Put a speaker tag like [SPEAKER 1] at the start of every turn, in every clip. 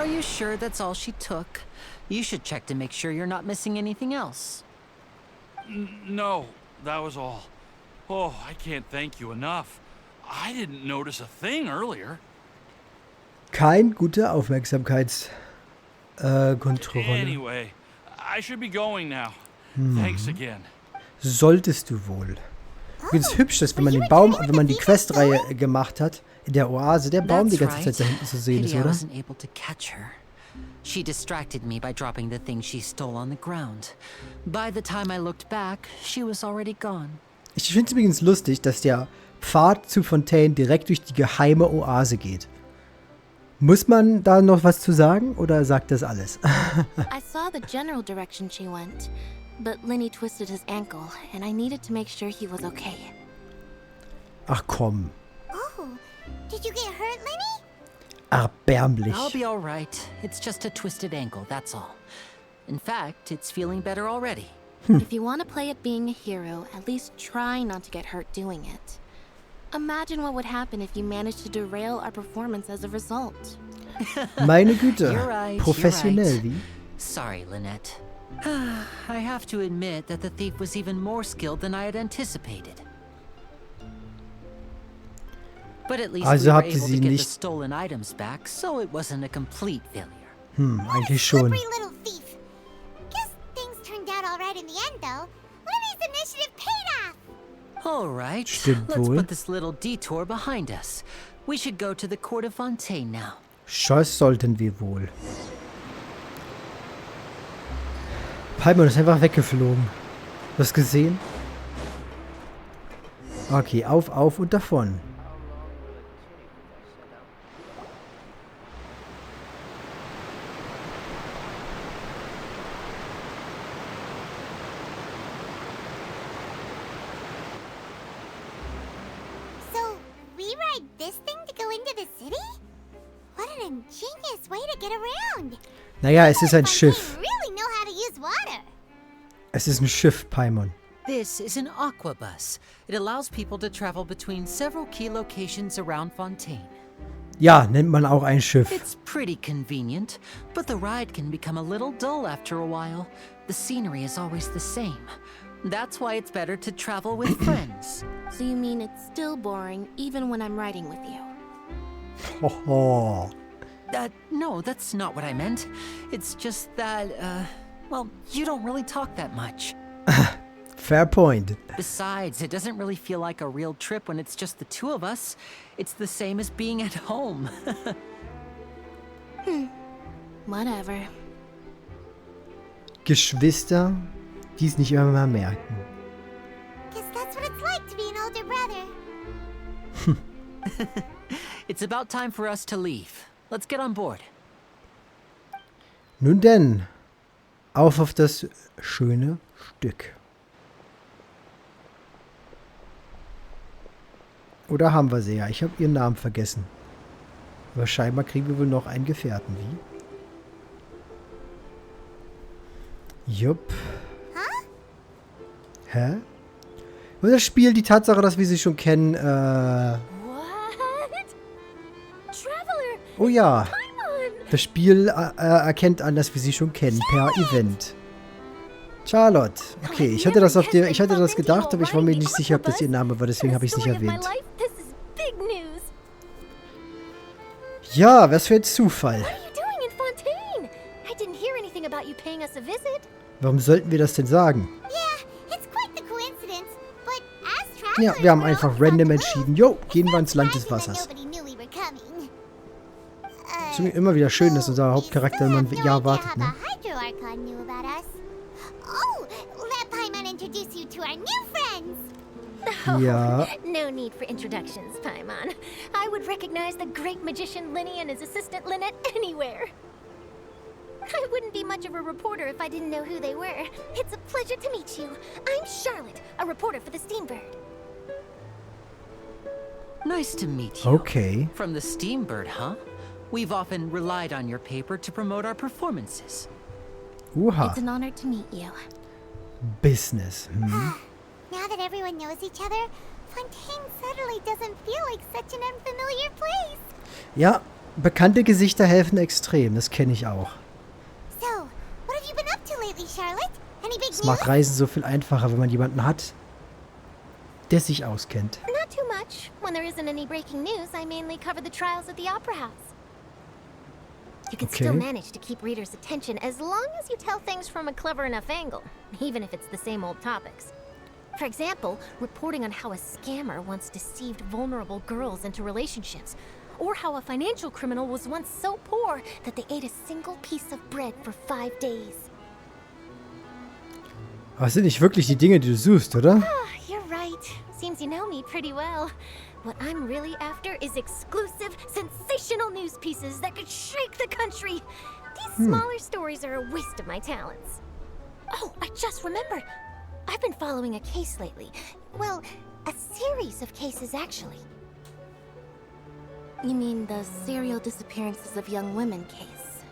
[SPEAKER 1] you sure that's all she took? You should check to make sure you're not missing anything else.
[SPEAKER 2] No, that was all. Oh, I can't thank you enough. I didn't notice a thing earlier.
[SPEAKER 3] Kein guter Aufmerksamkeitskontrolle.
[SPEAKER 2] Anyway, I should be going now. Thanks again.
[SPEAKER 3] Solltest du wohl. Übrigens hübsch, dass wenn man den Baum, wenn man die Questreihe gemacht hat, in der Oase, der Baum die ganze Zeit da hinten zu sehen ist,
[SPEAKER 1] Pity I
[SPEAKER 3] oder?
[SPEAKER 1] wasn't able to catch her. She distracted me by dropping the thing she stole on the ground. By the time I looked back, she was already gone.
[SPEAKER 3] Ich finde es übrigens lustig, dass der Pfad zu Fontaine direkt durch die geheime Oase geht. Muss man da noch was zu sagen oder sagt das alles?
[SPEAKER 4] I saw the general direction she went, but Lenny twisted his ankle, and I needed to make sure he was okay.
[SPEAKER 3] Ach komm,
[SPEAKER 5] Oh, did you get hurt, Lenny?
[SPEAKER 3] erbärmlich.
[SPEAKER 1] I'll be all right. It's just a twisted ankle, that's all. In fact, it's feeling better already.
[SPEAKER 4] If you want to play at being a hero, at least try not to get hurt doing it. Imagine what would happen if you managed to derail our performance as a result.
[SPEAKER 3] Meine Güte,
[SPEAKER 1] You're right,
[SPEAKER 3] professionell
[SPEAKER 1] you're right.
[SPEAKER 3] wie?
[SPEAKER 1] Sorry, Lynette. I have to admit that the thief was even more skilled than I had anticipated. But at least
[SPEAKER 3] Also
[SPEAKER 1] we were
[SPEAKER 3] habt ihr
[SPEAKER 1] able to
[SPEAKER 3] sie
[SPEAKER 1] get the
[SPEAKER 3] nicht-
[SPEAKER 1] stolen items back, so it wasn't a complete failure.
[SPEAKER 3] Eigentlich schon.
[SPEAKER 5] Slippery little thief. Guess things turned out all right in the end, though. Lenny's initiative paid off.
[SPEAKER 1] All right,
[SPEAKER 3] Stimmt
[SPEAKER 1] let's
[SPEAKER 3] wohl.
[SPEAKER 1] put this little detour behind us. We should go to the court of Fontaine now.
[SPEAKER 3] Das sollten wir wohl. Paimon ist einfach weggeflogen. Du hast gesehen? Okay, auf und davon.
[SPEAKER 5] So, we ride this thing to go into the city? What an ingenious way to get around.
[SPEAKER 3] Naja, es ist ein
[SPEAKER 5] Fontaine
[SPEAKER 3] Schiff.
[SPEAKER 5] really know how to use water.
[SPEAKER 3] Es ist ein Schiff, Paimon.
[SPEAKER 1] This is an aquabus. It allows people to travel between several key locations around Fontaine.
[SPEAKER 3] Ja, nennt man auch ein Schiff.
[SPEAKER 1] It's pretty convenient, but the ride can become a little dull after a while. The scenery is always the same. That's why it's better to travel with friends.
[SPEAKER 4] So you mean it's still boring even when I'm riding with you?
[SPEAKER 3] Hoho.
[SPEAKER 1] No, that's not what I meant. It's just that, well, you don't really talk that much.
[SPEAKER 3] Fair point.
[SPEAKER 1] Besides, it doesn't really feel like a real trip when it's just the two of us. It's the same as being at home.
[SPEAKER 4] Whatever.
[SPEAKER 3] Geschwister, die es nicht immer mal merken.
[SPEAKER 5] Guess that's what it's like to be an older brother.
[SPEAKER 1] It's about time for us to leave. Let's get on board.
[SPEAKER 3] Nun denn, auf das schöne Stück. Oder haben wir sie ja? Ich habe ihren Namen vergessen. Aber scheinbar kriegen wir wohl noch einen Gefährten, wie? Jupp. Hä? Und das Spiel, die Tatsache, dass wir sie schon kennen,
[SPEAKER 4] What? Traveler!
[SPEAKER 3] oh ja.
[SPEAKER 4] Paimon!
[SPEAKER 3] Das Spiel erkennt an, dass wir sie schon kennen, per Event. Charlotte. Okay, ich hatte das gedacht, aber ich war mir nicht sicher, ob das ihr Name war, deswegen habe ich es nicht erwähnt. Ja, was für ein Zufall.
[SPEAKER 4] What are you doing in Fontaine? I didn't hear anything about you paying us a visit.
[SPEAKER 3] Warum sollten wir das denn sagen?
[SPEAKER 5] Yeah, it's quite the coincidence. But as travelers,
[SPEAKER 3] Ja, wir haben
[SPEAKER 5] we're
[SPEAKER 3] einfach
[SPEAKER 5] always
[SPEAKER 3] random
[SPEAKER 5] on the
[SPEAKER 3] entschieden.
[SPEAKER 5] move.
[SPEAKER 3] Jo, gehen wir
[SPEAKER 5] It's
[SPEAKER 3] ins Land des
[SPEAKER 5] surprising
[SPEAKER 3] Wassers.
[SPEAKER 5] that nobody knew we were coming.
[SPEAKER 3] Es ist immer wieder schön, dass unser Hauptcharakter immer ein Jahr wartet, ne?
[SPEAKER 5] The Hydro-Archon knew about us. Oh, let Paimon introduce you to our new friends.
[SPEAKER 3] Ja.
[SPEAKER 6] No need for introductions, Paimon. I would recognize the great magician Lenny and his assistant Lynette anywhere. I wouldn't be much of a reporter if I didn't know who they were. It's a pleasure to meet you. I'm Charlotte, a reporter for the Steambird.
[SPEAKER 1] Nice to meet you.
[SPEAKER 3] Okay.
[SPEAKER 1] From the Steambird, huh? We've often relied on your paper to promote our performances.
[SPEAKER 3] Oha.
[SPEAKER 4] It's an honor to meet you.
[SPEAKER 3] Business.
[SPEAKER 5] Now that everyone knows each other, Fontaine suddenly doesn't feel like such an unfamiliar place.
[SPEAKER 3] Ja, Bekannte Gesichter helfen extrem. Das kenne ich auch.
[SPEAKER 5] So, what have you been up to lately, Charlotte? Any big
[SPEAKER 3] Es
[SPEAKER 5] news?
[SPEAKER 3] macht Reisen so viel einfacher, wenn man jemanden hat, der sich auskennt.
[SPEAKER 6] Not too much. When there isn't any breaking news, I mainly cover the trials at the Opera House. You can still
[SPEAKER 3] Okay.
[SPEAKER 6] manage to keep readers' attention as long as you tell things from a clever enough angle, even if it's the same old topics. For example, reporting on how a scammer once deceived vulnerable girls into relationships, or how a financial criminal was once so poor that they ate a single piece of bread for 5 days.
[SPEAKER 3] Aber es sind nicht wirklich die Dinge, die du suchst, oder?
[SPEAKER 6] You're right. Seems you know me pretty well. What I'm really after is exclusive, sensational news pieces that could shake the country. These smaller stories are a waste of my talents. Oh, I just remembered. I've been following a case lately. Well, a series of cases, actually.
[SPEAKER 4] You mean the serial disappearances of young women case?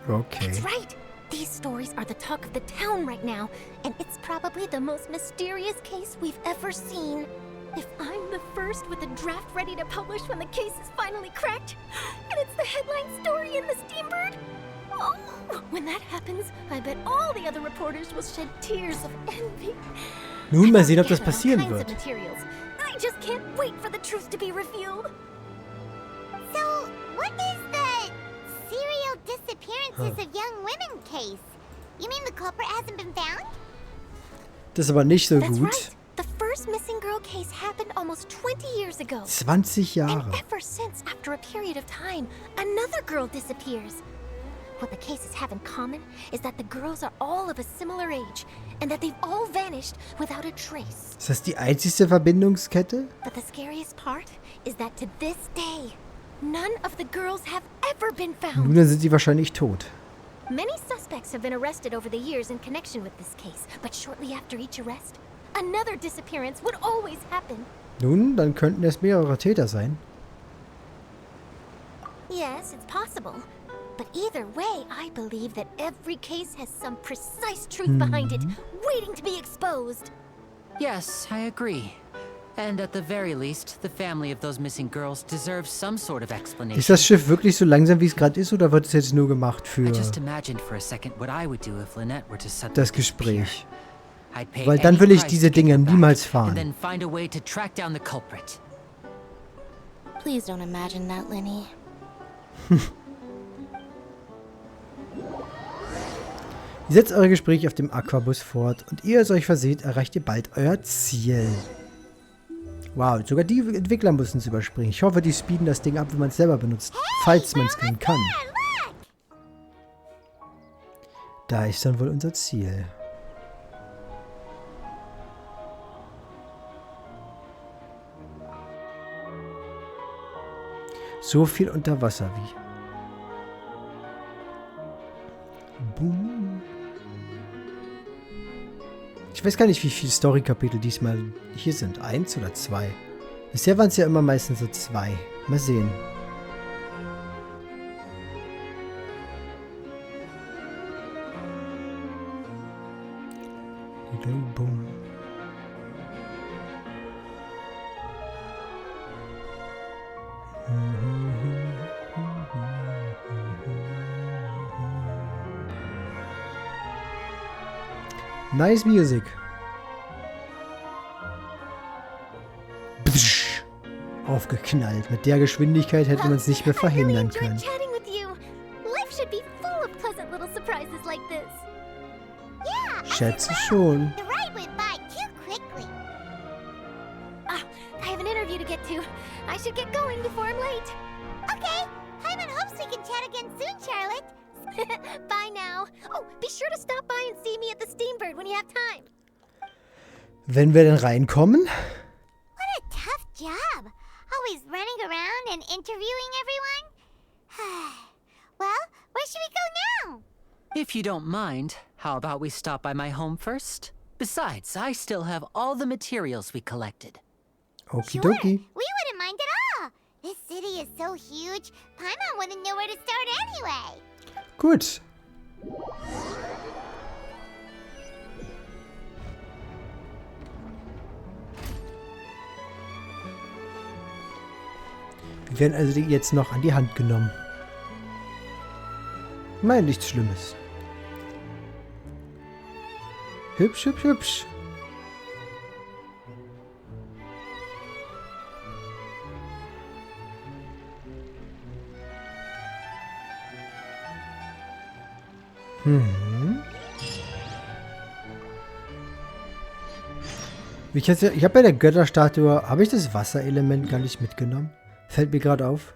[SPEAKER 3] Okay.
[SPEAKER 6] That's right. These stories are the talk of the town right now, and it's probably the most mysterious case we've ever seen. If I'm the first with a draft ready to publish when the case is finally cracked, and it's the headline story in the Steambird, oh, when that happens, I bet all the other reporters will shed tears of envy.
[SPEAKER 3] Nun mal sehen, ob
[SPEAKER 6] I've
[SPEAKER 3] das
[SPEAKER 6] gathered all
[SPEAKER 3] passieren
[SPEAKER 6] kinds of
[SPEAKER 3] wird.
[SPEAKER 6] materials. I just can't wait for the truth to be revealed.
[SPEAKER 5] So, what is the serial disappearances of young women case? You mean the culprit hasn't been found?
[SPEAKER 3] Das ist aber nicht so
[SPEAKER 6] That's
[SPEAKER 3] gut.
[SPEAKER 6] right. The first missing girl case happened almost 20 years ago.
[SPEAKER 3] 20
[SPEAKER 6] And
[SPEAKER 3] Jahre.
[SPEAKER 6] ever since, after a period of time, another girl disappears. What the cases have in common is that the girls are all of a similar age and that they've all vanished without a trace.
[SPEAKER 3] Ist das die einzigste Verbindungskette?
[SPEAKER 6] But the scariest part is that to this day, none of the girls have ever been
[SPEAKER 3] Nun
[SPEAKER 6] found.
[SPEAKER 3] dann sind sie wahrscheinlich tot.
[SPEAKER 6] Many suspects have been arrested over the years in connection with this case, but shortly after each arrest, another disappearance would always happen.
[SPEAKER 3] Nun, dann könnten es mehrere Täter sein.
[SPEAKER 6] Yes, it's possible. But either way, I believe that every case has some precise truth behind it, waiting to be exposed.
[SPEAKER 1] Yes, I agree. And at the very least, the family of those missing girls deserves some sort of explanation.
[SPEAKER 3] Ist das Schiff wirklich so langsam, wie es gerade ist, oder wird es jetzt nur gemacht für
[SPEAKER 1] I just imagined for a second what I would do if Lynette were to suddenly
[SPEAKER 3] das
[SPEAKER 1] disappear.
[SPEAKER 3] Gespräch?
[SPEAKER 1] I'd pay
[SPEAKER 3] Weil dann
[SPEAKER 1] any
[SPEAKER 3] will ich
[SPEAKER 1] price
[SPEAKER 3] diese
[SPEAKER 1] to get
[SPEAKER 3] Dinge
[SPEAKER 1] her back,
[SPEAKER 3] niemals
[SPEAKER 1] and
[SPEAKER 3] fahren.
[SPEAKER 1] then find a way to track down the culprit.
[SPEAKER 4] Please don't imagine that, Lenny.
[SPEAKER 3] Ihr setzt eure Gespräche auf dem Aquabus fort und ehe es euch verseht, erreicht ihr bald euer Ziel. Wow, sogar die Entwickler müssen es überspringen. Ich hoffe, die speeden das Ding ab, wenn man es selber benutzt. Falls man es denn kann. Da ist dann wohl unser Ziel. So viel unter Wasser wie. Boom. Ich weiß gar nicht, wie viele Story-Kapitel diesmal hier sind. 1 oder 2? Bisher waren es ja immer meistens so 2. Mal sehen. Boom. Nice music. Psch, aufgeknallt. Mit der Geschwindigkeit hätte man es nicht mehr verhindern
[SPEAKER 6] I really
[SPEAKER 3] können.
[SPEAKER 6] enjoyed chatting with you. Life should be full of pleasant little surprises like this.
[SPEAKER 5] Yeah,
[SPEAKER 3] Schätze schon.
[SPEAKER 5] the ride went by too quickly.
[SPEAKER 6] I have an interview to get to. I should get going before I'm late.
[SPEAKER 5] Okay, Hyman hopes we can chat again soon, Charlotte.
[SPEAKER 6] Bye now. Oh, be sure to stop by and see me at the Steambird when you have time.
[SPEAKER 3] Wenn wir denn reinkommen?
[SPEAKER 5] What a tough job. Always running around and interviewing everyone. Well, where should we go now?
[SPEAKER 1] If you don't mind, how about we stop by my home first? Besides, I still have all the materials we collected.
[SPEAKER 3] Okidoki.
[SPEAKER 5] We wouldn't mind at all. This city is so huge, Paimon wouldn't know where to start anyway.
[SPEAKER 3] Gut. Wir werden also die jetzt noch an die Hand genommen. Nein, nichts Schlimmes. Hübsch, hübsch, hübsch. Ich habe bei der Götterstatue, habe ich das Wasserelement gar nicht mitgenommen? Fällt mir gerade auf.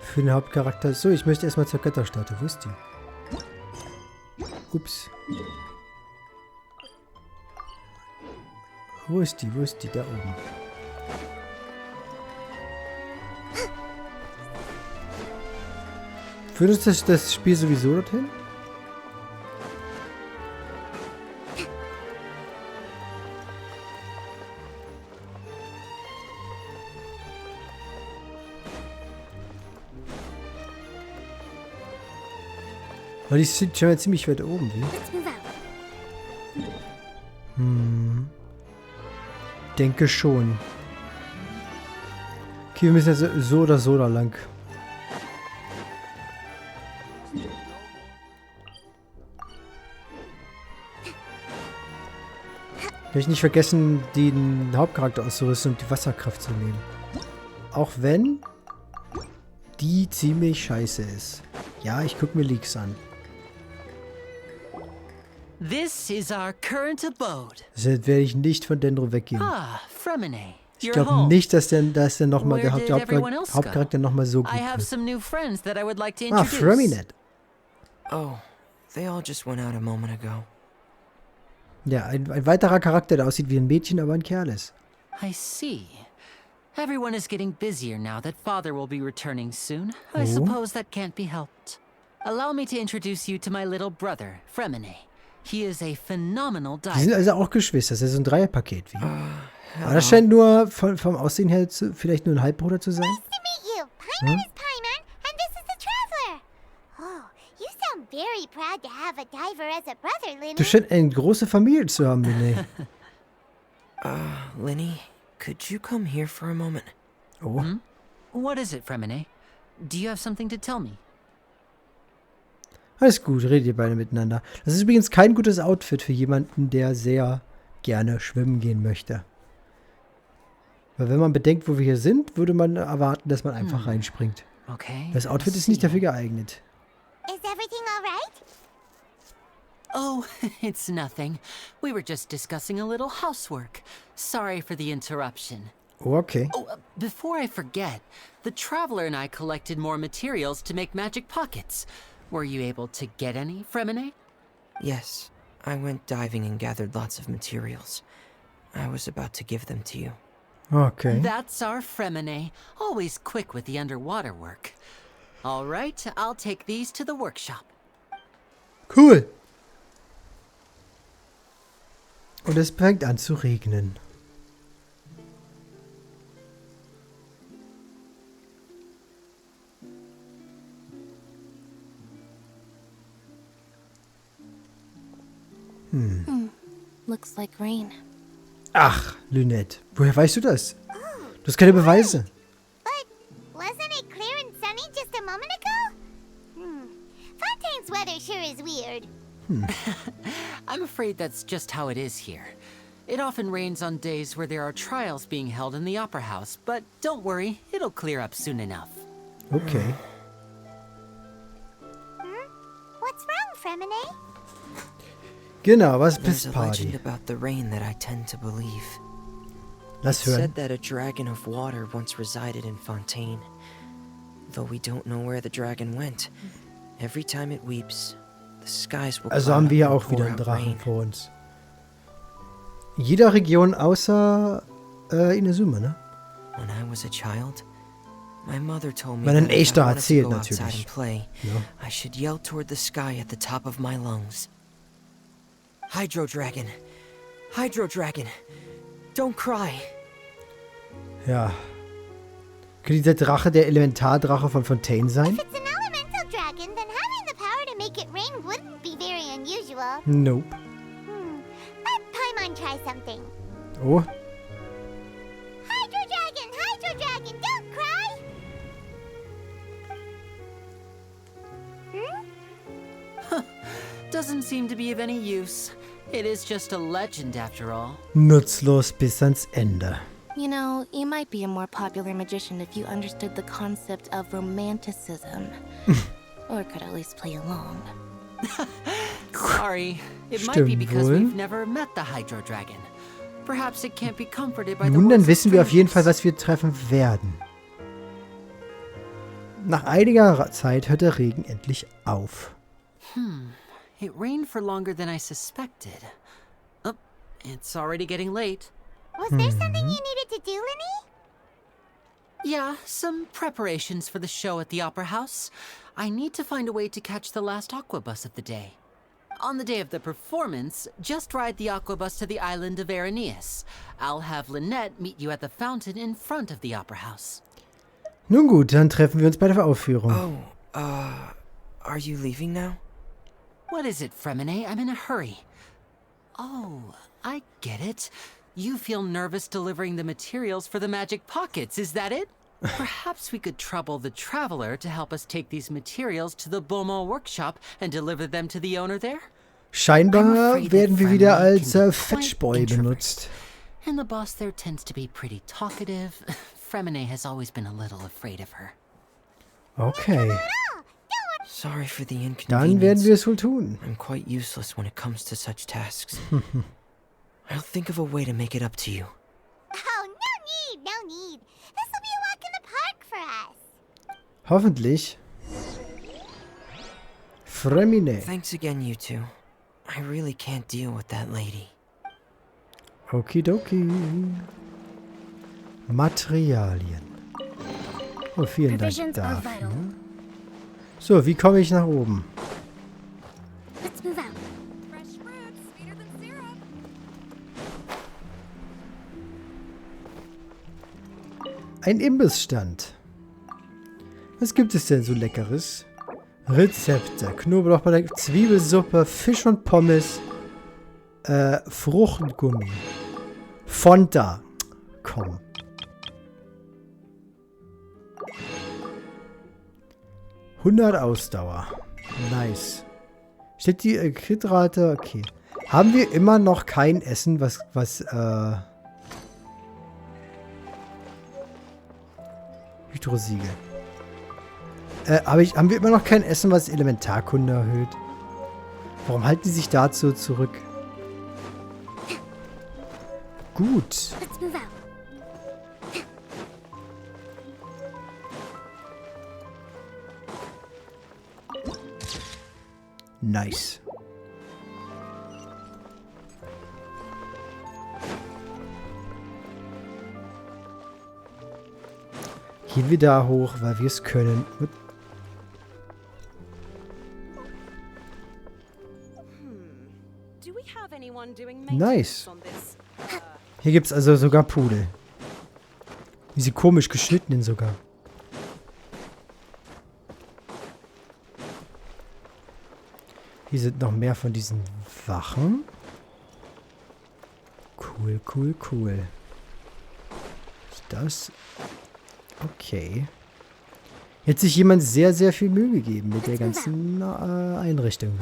[SPEAKER 3] Für den Hauptcharakter. So, ich möchte erstmal zur Götterstatue. Wo ist die? Ups. Wo ist die? Wo ist die? Da oben. Führt uns das Spiel sowieso dorthin? Weil die sind schon ziemlich weit oben, wie? Denke schon. Okay, wir müssen jetzt so oder so da lang. Ich möchte nicht vergessen, den Hauptcharakter auszurüsten und die Wasserkraft zu nehmen. Auch wenn die ziemlich scheiße ist. Ja, ich gucke mir Leaks an.
[SPEAKER 1] This is our current abode.
[SPEAKER 3] Deshalb werde ich nicht von Dendro weggehen.
[SPEAKER 1] Ah, Fremine.
[SPEAKER 3] Ich glaube nicht, dass der nochmal der Hauptcharakter nochmal so gut
[SPEAKER 1] I have
[SPEAKER 3] wird.
[SPEAKER 1] some new friends that I would like to
[SPEAKER 3] Ah,
[SPEAKER 1] introduce.
[SPEAKER 3] Freminet.
[SPEAKER 7] Oh, they all just went out a moment ago.
[SPEAKER 3] Ja, ein weiterer Charakter, der aussieht wie ein Mädchen, aber ein Kerl ist.
[SPEAKER 1] I see. Everyone is getting busier now that Father will be returning soon. I suppose that can't be helped. Allow me to introduce you to my little brother, Fremine. He is a phenomenal
[SPEAKER 3] Die sind
[SPEAKER 1] diver.
[SPEAKER 3] also auch Geschwister. Das ist ja so ein Dreierpaket. Wie. Aber das scheint nur vom Aussehen her vielleicht nur ein Halbbruder zu sein.
[SPEAKER 5] Nice to meet you. Paimon is Paimon, and this is the Traveler. Oh, you sound very proud to have a diver as a brother, Linny.
[SPEAKER 3] Du scheinst eine große Familie zu haben, Linné.
[SPEAKER 7] Linny, could you come here for a moment?
[SPEAKER 3] Oh.
[SPEAKER 1] What is it, Fremine? Do you have something to tell me?
[SPEAKER 3] Alles gut, redet ihr beide miteinander. Das ist übrigens kein gutes Outfit für jemanden, der sehr gerne schwimmen gehen möchte. Weil wenn man bedenkt, wo wir hier sind, würde man erwarten, dass man einfach reinspringt.
[SPEAKER 1] Okay.
[SPEAKER 3] Das Outfit ist nicht dafür geeignet.
[SPEAKER 5] Is everything all right?
[SPEAKER 1] Oh, it's nothing. We were just discussing a little housework. Sorry for the interruption.
[SPEAKER 3] Oh, okay.
[SPEAKER 1] Oh, before I forget, the Traveler and I collected more materials to make magic pockets. Were you able to get any, Fremine?
[SPEAKER 7] Yes, I went diving and gathered lots of materials. I was about to give them to you.
[SPEAKER 3] Okay.
[SPEAKER 1] That's our Fremine, always quick with the underwater work. All right, I'll take these to the workshop.
[SPEAKER 3] Cool. Und es fängt an zu regnen.
[SPEAKER 4] Looks like rain.
[SPEAKER 3] Ach, Lynette. Woher weißt du das? Du hast keine Beweise.
[SPEAKER 5] But wasn't it clear and sunny just a moment ago? Fontaine's weather sure is weird.
[SPEAKER 1] I'm afraid that's just how it is here. It often rains on days where there are trials being held in the Opera House, but don't worry, it'll clear up soon enough.
[SPEAKER 3] Okay.
[SPEAKER 5] What's wrong, Fremine?
[SPEAKER 3] Genau, was
[SPEAKER 7] There's
[SPEAKER 3] bist
[SPEAKER 7] a legend
[SPEAKER 3] Party?
[SPEAKER 7] about the rain that I tend to believe.
[SPEAKER 3] Lass
[SPEAKER 7] It's
[SPEAKER 3] hören.
[SPEAKER 7] said that a dragon of water once resided in Fontaine. Though we don't know where the dragon went, every time it weeps, the skies will
[SPEAKER 3] Also
[SPEAKER 7] cloud
[SPEAKER 3] haben
[SPEAKER 7] up
[SPEAKER 3] wir ja
[SPEAKER 7] and
[SPEAKER 3] auch wieder
[SPEAKER 7] pour
[SPEAKER 3] einen
[SPEAKER 7] out
[SPEAKER 3] Drachen
[SPEAKER 7] rain.
[SPEAKER 3] vor uns. In jeder Region außer Inazuma, ne?
[SPEAKER 7] When I was a child, my mother told me
[SPEAKER 3] Wenn ein
[SPEAKER 7] that if I
[SPEAKER 3] echter
[SPEAKER 7] wanted to
[SPEAKER 3] erzählt
[SPEAKER 7] go outside
[SPEAKER 3] natürlich.
[SPEAKER 7] and play,
[SPEAKER 3] Ja.
[SPEAKER 7] I should yell toward the sky at the top of my lungs. Hydro Dragon! Hydro Dragon! Don't cry!
[SPEAKER 3] Ja. Könnte dieser Drache der Elementardrache von Fontaine sein?
[SPEAKER 5] If it's an elemental dragon, then having the power to make it rain wouldn't be very unusual.
[SPEAKER 3] Nope.
[SPEAKER 5] Let Paimon try something.
[SPEAKER 3] Oh.
[SPEAKER 5] Hydro Dragon, don't cry!
[SPEAKER 1] doesn't seem to be of any use. It is just a legend after all.
[SPEAKER 3] Nutzlos bis ans Ende.
[SPEAKER 4] You know, you might be a more popular magician if you understood the concept of romanticism. Or could at least play along.
[SPEAKER 1] Sorry, it might be
[SPEAKER 3] Stimmt
[SPEAKER 1] because
[SPEAKER 3] wohl.
[SPEAKER 1] we've never met the Hydro Dragon. Perhaps it can't be comforted by the
[SPEAKER 3] Nun, dann
[SPEAKER 1] words of
[SPEAKER 3] wissen wir auf jeden Fall,
[SPEAKER 1] strangers.
[SPEAKER 3] was wir treffen werden. Nach einiger Zeit hört der Regen endlich auf.
[SPEAKER 1] It rained for longer than I suspected. Oh, it's already getting late.
[SPEAKER 5] Was there something you needed to do, Linny?
[SPEAKER 1] Yeah, some preparations for the show at the Opera House. I need to find a way to catch the last aqua bus of the day. On the day of the performance, just ride the aqua bus to the island of Aeneas. I'll have Lynette meet you at the fountain in front of the Opera House.
[SPEAKER 3] Nun gut, dann treffen wir uns bei der Aufführung.
[SPEAKER 7] Oh, are you leaving now?
[SPEAKER 1] What is it, Fremine? I'm in a hurry. Oh, I get it. You feel nervous delivering the materials for the magic pockets, is that it? Perhaps we could trouble the traveler to help us take these materials to the Beaumont workshop and deliver them to the owner there?
[SPEAKER 3] Scheinbar werden wir wieder als
[SPEAKER 1] Fremine can be
[SPEAKER 3] Fetchboy
[SPEAKER 1] quite introvert.
[SPEAKER 3] benutzt.
[SPEAKER 1] And the boss there tends to be pretty talkative. Fremine has always been a little afraid of her.
[SPEAKER 3] Okay,
[SPEAKER 7] Sorry for the inconvenience.
[SPEAKER 3] dann werden wir es wohl tun.
[SPEAKER 7] I'm quite useless when it comes to such tasks. I'll think of a way to make it up to you.
[SPEAKER 5] Oh, no need. This will be a walk in the park for us.
[SPEAKER 3] Hoffentlich. Fremine.
[SPEAKER 7] Thanks again, you two. I really can't deal with that lady.
[SPEAKER 3] Okidoki. Materialien. Oh, vielen Dank
[SPEAKER 6] Provisions are
[SPEAKER 3] dafür.
[SPEAKER 6] vital.
[SPEAKER 3] So, wie komme ich nach oben?
[SPEAKER 6] Let's move out.
[SPEAKER 3] Ein Imbissstand. Was gibt es denn so Leckeres? Rezepte. Knoblauchbelag, Zwiebelsuppe, Fisch und Pommes. Fruchtgummi. Fonta. Komm. $100 Ausdauer. Nice. Steht die Kritrate? Okay. Haben wir immer noch kein Essen, was Hydrosiegel. Haben wir immer noch kein Essen, was Elementarkunde erhöht? Warum halten die sich dazu zurück? Gut.
[SPEAKER 6] Let's move out.
[SPEAKER 3] Nice. Gehen wir da hoch, weil wir es können. Nice. Hier gibt es also sogar Pudel. Wie sie komisch geschnittenen sogar. Hier sind noch mehr von diesen Wachen. Cool, cool, cool. Ist das? Okay. Hier hat sich jemand sehr, sehr viel Mühe gegeben mit der ganzen Einrichtung.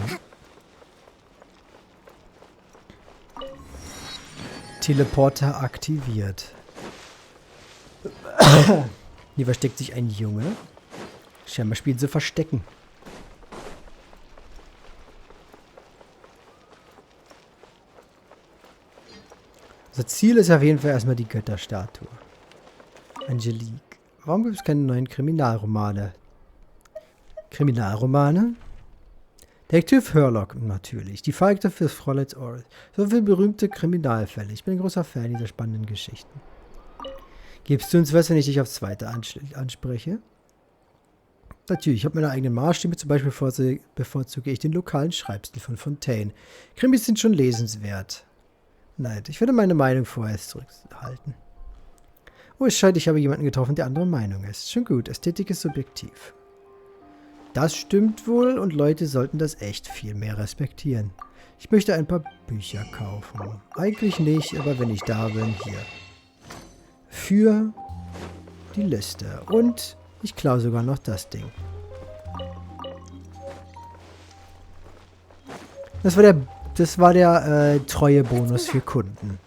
[SPEAKER 3] Teleporter aktiviert. Hier versteckt sich ein Junge. Scheinbar spielen sie Verstecken. Unser Ziel ist auf jeden Fall erstmal die Götterstatue. Angelique. Warum gibt es keine neuen Kriminalromane? Kriminalromane? Detektiv Hurlock, natürlich. Die Verhalten fürs Fräuleins Oral. So viele berühmte Kriminalfälle. Ich bin ein großer Fan dieser spannenden Geschichten. Gibst du uns was, wenn ich dich aufs Zweite anspreche? Natürlich, ich habe meine eigene Maßstäbe. Zum Beispiel bevorzuge ich den lokalen Schreibstil von Fontaine. Krimis sind schon lesenswert. Nein, ich werde meine Meinung vorerst zurückhalten. Oh, es scheint, ich habe jemanden getroffen, der anderer Meinung ist. Schon gut, Ästhetik ist subjektiv. Das stimmt wohl und Leute sollten das echt viel mehr respektieren. Ich möchte ein paar Bücher kaufen. Eigentlich nicht, aber wenn ich da bin, hier. Für die Liste. Und ich klaue sogar noch das Ding. Das war der Treuebonus für Kunden.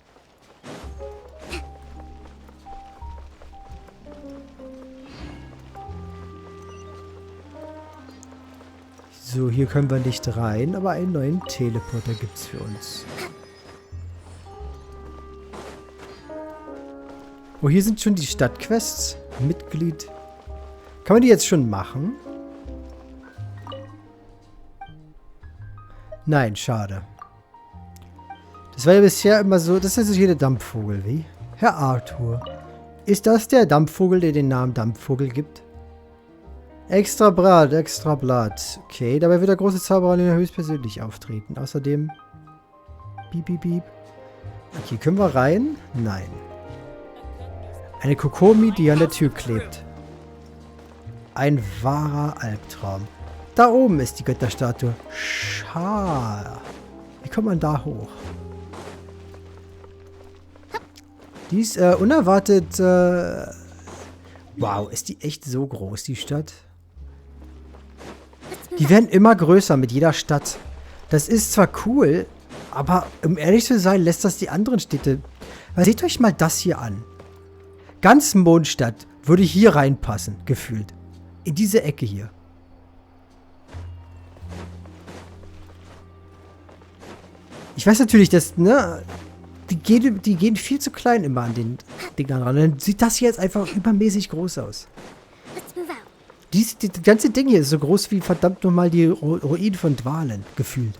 [SPEAKER 3] So, hier können wir nicht rein, aber einen neuen Teleporter gibt's für uns. Oh, hier sind schon die Stadtquests. Mitglied. Kann man die jetzt schon machen? Nein, schade. Das war ja bisher immer so, das ist hier der Dampfvogel, wie? Herr Arthur. Ist das der Dampfvogel, der den Namen Dampfvogel gibt? Extra Blatt, extra Blatt. Okay, dabei wird der große Zauberer höchstpersönlich auftreten. Außerdem... Piep, piep, piep. Okay, können wir rein? Nein. Eine Kokomi, die an der Tür klebt. Ein wahrer Albtraum. Da oben ist die Götterstatue. Schade. Wie kommt man da hoch? Die ist unerwartet... Wow, ist die echt so groß, die Stadt? Die werden immer größer mit jeder Stadt. Das ist zwar cool, aber um ehrlich zu sein, lässt das die anderen Städte... Weil seht euch mal das hier an. Ganz Mondstadt würde hier reinpassen, gefühlt. In diese Ecke hier. Ich weiß natürlich, dass, ne... Die gehen viel zu klein immer an den Dingern ran. Dann sieht das hier jetzt einfach übermäßig groß aus. Das ganze Ding hier ist so groß wie verdammt nochmal die Ruinen von Dwalen, gefühlt.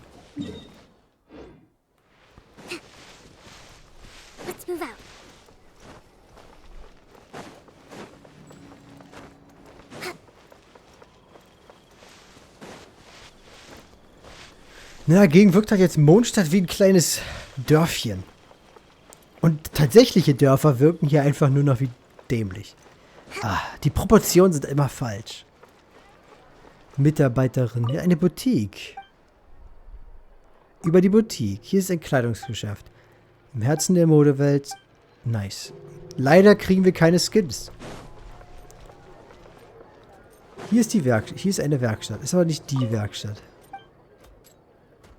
[SPEAKER 3] Na, dagegen wirkt halt jetzt Mondstadt wie ein kleines Dörfchen. Und tatsächliche Dörfer wirken hier einfach nur noch wie dämlich. Ah, die Proportionen sind immer falsch. Mitarbeiterin. Ja, eine Boutique. Über die Boutique. Hier ist ein Kleidungsgeschäft. Im Herzen der Modewelt. Nice. Leider kriegen wir keine Skins. Hier ist hier ist eine Werkstatt. Ist aber nicht die Werkstatt.